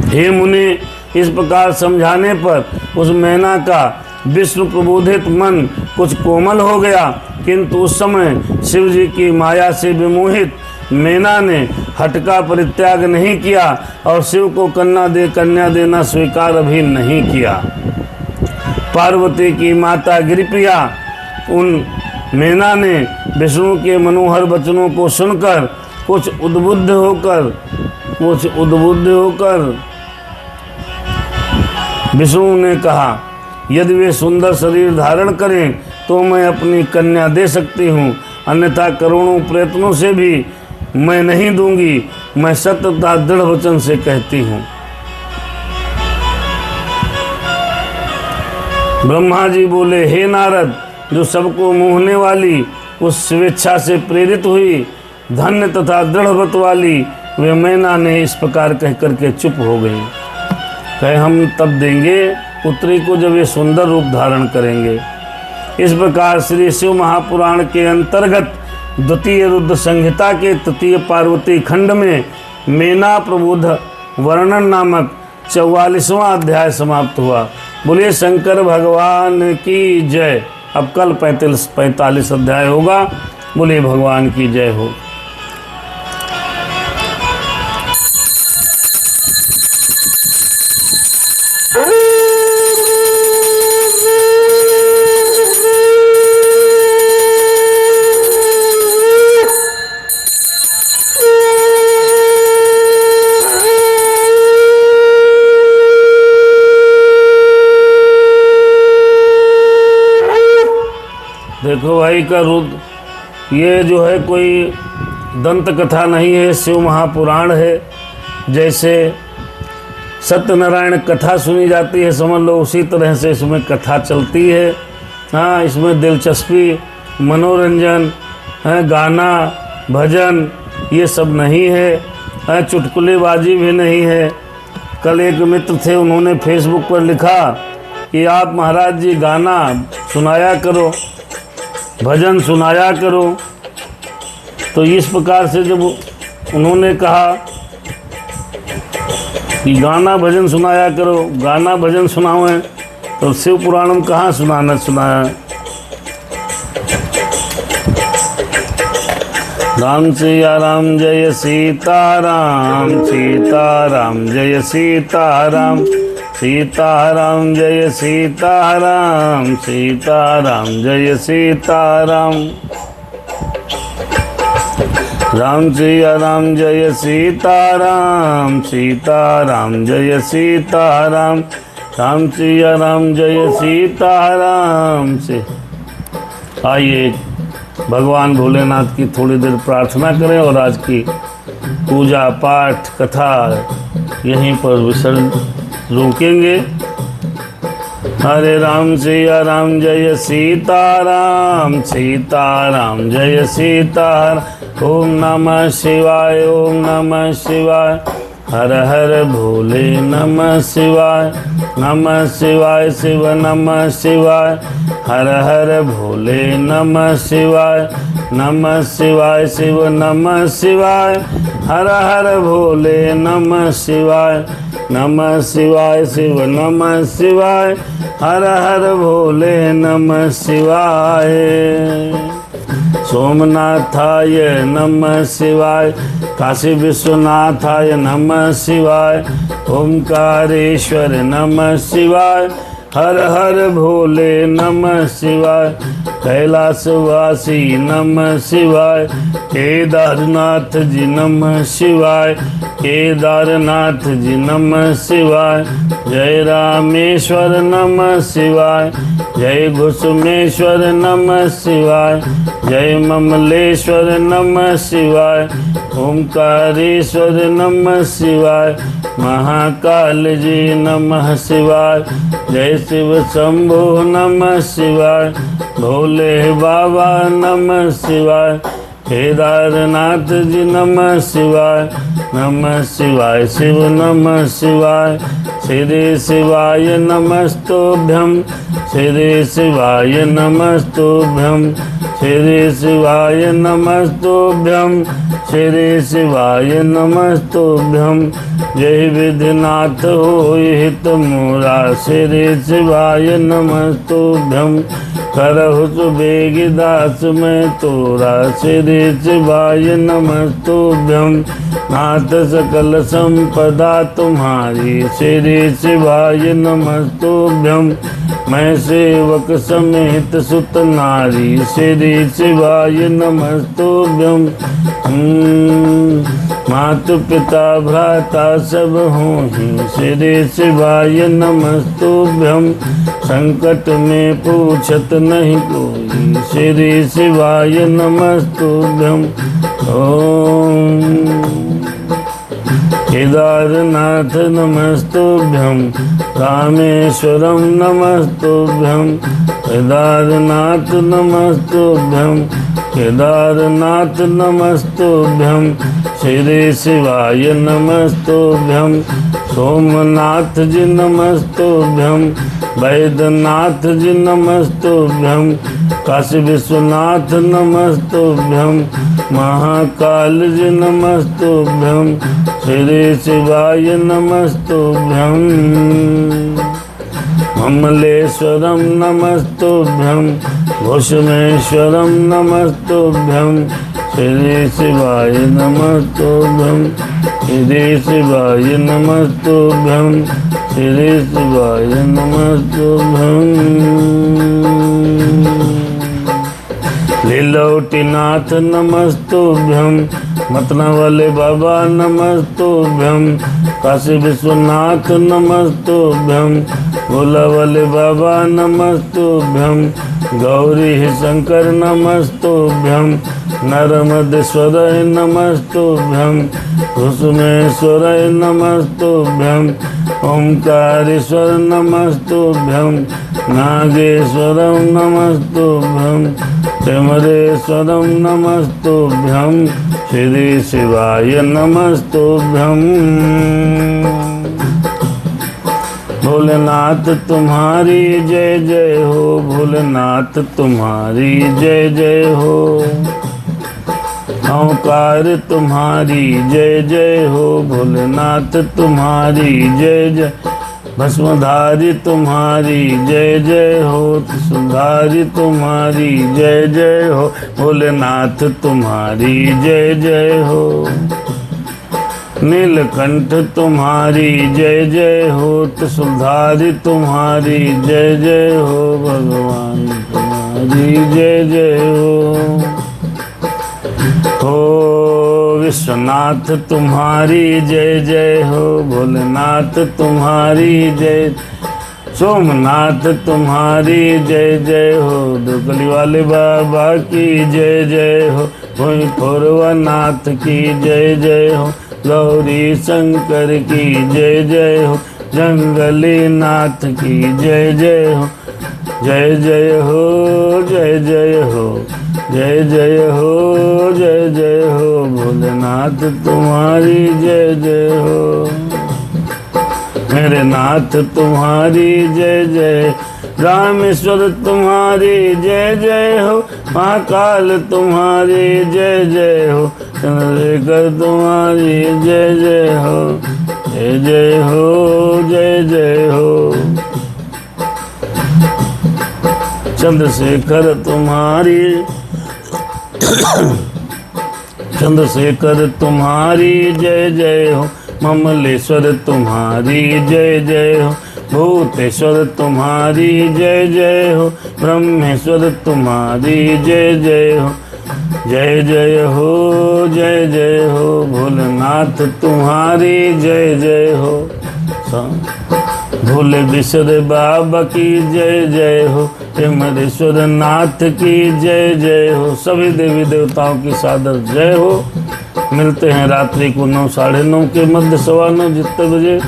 हे मुनि, इस प्रकार समझाने पर उस मैना का विष्णु प्रबोधित मन कुछ कोमल हो गया, किंतु उस समय शिव जी की माया से विमोहित मैना ने हठ का परित्याग नहीं किया और शिव को कन्या देना स्वीकार भी नहीं किया। पार्वती की माता गिरिप्रिया उन मैना ने विष्णु के मनोहर वचनों को सुनकर कुछ उद्बुद्ध होकर विष्णु ने कहा, यदि वे सुंदर शरीर धारण करें तो मैं अपनी कन्या दे सकती हूँ, अन्यथा करोड़ों प्रयत्नों से भी मैं नहीं दूंगी। मैं सत्य तथा दृढ़ वचन से कहती हूँ। ब्रह्मा जी बोले, हे नारद, जो सबको मोहने वाली उस स्वेच्छा से प्रेरित हुई धन्य तथा दृढ़ व्रत वाली वे मैना ने इस प्रकार कह करके चुप हो गई। कहे, हम तब देंगे पुत्री को जब ये सुंदर रूप धारण करेंगे। इस प्रकार श्री शिव महापुराण के अंतर्गत द्वितीय रुद्र संहिता के तृतीय पार्वती खंड में मैना प्रबोध वर्णन नामक 44वां अध्याय समाप्त हुआ। बोलिए शंकर भगवान की जय। अब कल 45 अध्याय होगा। बोलिए भगवान की जय हो। देखो भाई का रुद्र, ये जो है कोई दंत कथा नहीं है, शिव महापुराण है। जैसे सत्यनारायण कथा सुनी जाती है, समझ लो उसी तरह से इसमें कथा चलती है। हाँ, इसमें दिलचस्पी, मनोरंजन, गाना, भजन ये सब नहीं है। चुटकुलेबाजी भी नहीं है। कल एक मित्र थे, उन्होंने फेसबुक पर लिखा कि आप महाराज जी गाना सुनाया करो, भजन सुनाया करो। तो इस प्रकार से जब उन्होंने कहा कि गाना भजन सुनाया करो, गाना भजन सुनावें, तो शिव पुराणम कहाँ सुनाया। राम सिया राम जय सीताराम, सीताराम जय सीताराम, सीताराम जय सीताराम, सीताराम जय सीताराम। राम सिया राम जय सीताराम, सीताराम जय सीताराम, राम सिया राम जय सीताराम से। आइए भगवान भोलेनाथ की थोड़ी देर प्रार्थना करें और आज की पूजा पाठ कथा यहीं पर विसर्जन रोकेंगे। हरे राम सिया राम जय सीताराम, सीताराम जय सीताराम। ओम नमः शिवाय, ओम नमः शिवाय। हर हर भोले नमः शिवाय, नमः शिवाय शिव नमः शिवाय। हर हर भोले नमः शिवाय, नमः शिवाय शिव नमः शिवाय। हर हर भोले नमः शिवाय, नमः शिवाय शिव नमः शिवाय। हर हर भोले नमः शिवाय। सोमनाथाय नमः शिवाय, काशी विश्वनाथाय नमः शिवाय। ओंकारेश्वर नमः शिवाय, हर हर भोले नमः शिवाय। कैलाशवासी नमः शिवाय, केदारनाथ जी नमः शिवाय, केदारनाथ जी नमः शिवाय। जय रामेश्वर नमः शिवाय, जय घुसमेश्वर नमः शिवाय, जय ममलेश्वर नमः शिवाय। ओंकारेश्वर नमः शिवाय, महाकाल जी नमः शिवाय। जय शिव शंभो नमः शिवाय, भोले बाबा नमः शिवाय। केदारनाथ जी नमः शिवाय, नमः शिवाय शिव नमः शिवाय। श्री शिवाय नमस्तुभ्यं, श्री शिवाय नमस्तुभ्यं, श्री शिवाय नमस्तुभ्यं, श्री शिवाय नमस्तुभ्यं। जय विधिनाथ होय हित मोरा, श्री शिवाय नमस्तुभ्यं। करहु सुबेग दास मैं तोरा, श्री शिवाय नमस्तुभ्यं। नाथ सकल संपदा तुम्हारी, श्री शिवाय नमस्तुभ्यं। मैं सेवक समेत सुत नारी, श्री शिवाय नमस्तुभ्यं। मातु पिता भ्राता सब हों, श्री शिवाय नमस्तुभ्यं। संकट में पूछत नहीं कोई, श्री शिवाय नमस्तुभ्यं। ओम केदारनाथ नमस्तुभ्यं, रामेश्वरम नमस्तुभ्यं। केदारनाथ नमस्तुभ्यं, केदारनाथ नमस्तुभ्यं। श्री शिवाय नमस्तुभ्यं। सोमनाथ जी नमस्तुभ्यं, वैद्यनाथ जी नमस्तुभ्यं। काशी विश्वनाथ नमस्तुभ्यं, महाकाल जी नमस्तुभ्यं। श्री शिवाय नमस्तुभ्यं। ममलेश्वरम नमस्तुभ्यं, घुसमेश्वरम नमस्तुभ्यं। श्री शिवाय नमस्तुभ्यं, श्री शिवाय नमस्तुभ्यं, श्री शिवाय नमस्तुभ्यं। लीलौटीनाथ नमस्तुभ्यं, मतना वाले बाबा नमस्तुभ्यं। काशी विश्वनाथ नमस्तुभ्यं, भोला वाले बाबा नमस्तुभ्यं। गौरी शंकर नमस्तुभ्यं, नर्मदेश्वराय नमस्तुभ्यं। घुसमेश्वराय नमस्तुभ्यं, ओंकारेश्वर नमस्तुभ्यं। नागेश्वरं नमस्तुभ्यं, अमरेश्वरम नमस्तुभ्यं श्री शिवाय नमस्तुभ्यं। भोलेनाथ तुम्हारी जय जय हो, भोलेनाथ तुम्हारी जय जय हो। ओंकार तुम्हारी जय जय हो, भोलेनाथ तुम्हारी जय जय। भस्मधारी तुम्हारी जय जय हो, सुधारी तुम्हारी जय जय हो, भोलेनाथ तुम्हारी जय जय हो। नीलकंठ तुम्हारी जय जय हो, त्रिशूलधारी तुम्हारी जय जय हो, भगवान तुम्हारी जय जय हो। विश्वनाथ तुम्हारी जय जय हो, भोलेनाथ तुम्हारी जय। सोमनाथ तुम्हारी जय जय हो, दुगली वाले बाबा की जय जय हो, भूमि पूर्वनाथ की जय जय हो, गौरी शंकर की जय जय हो, जंगली नाथ की जय जय हो। जय जय हो, जय जय हो, जय जय हो, जय जय हो, भोलेनाथ तुम्हारी जय जय हो। मेरे नाथ तुम्हारी जय जय, रामेश्वर तुम्हारी जय जय हो, महाकाल तुम्हारी जय जय हो, चंद्रशेखर तुम्हारी जय जय हो, जय जय हो, जय जय हो। चंद्रशेखर तुम्हारी चंद्रशेखर तुम्हारी जय जय हो, ममलेश्वर तुम्हारी जय जय हो, भूतेश्वर तुम्हारी जय जय हो, ब्रह्मेश्वर तुम्हारी जय जय हो। जय जय हो, जय जय हो, भोलेनाथ तुम्हारी जय जय हो। भोले विश्वर बाबा की जय जय हो, हेमरेश्वर नाथ की जय जय हो। सभी देवी देवताओं की सादर जय हो। मिलते हैं रात्रि को 9, 9:30 के मध्य, 9:15 जितने बजे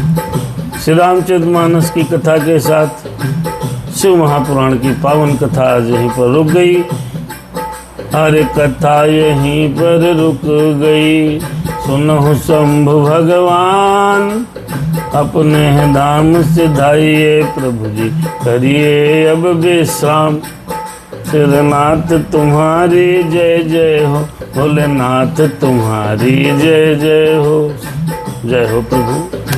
श्री रामचरितमानस की कथा के साथ शिव महापुराण की पावन कथा आज यहीं पर रुक गई। अरे कथा यहीं पर रुक गई, सुनो शंभु भगवान, अपने धाम सिधाइए प्रभु जी, करिए अब विश्राम। श्रीनाथ तुम्हारी जय जय हो, भोलेनाथ तुम्हारी जय जय हो। जय हो प्रभु।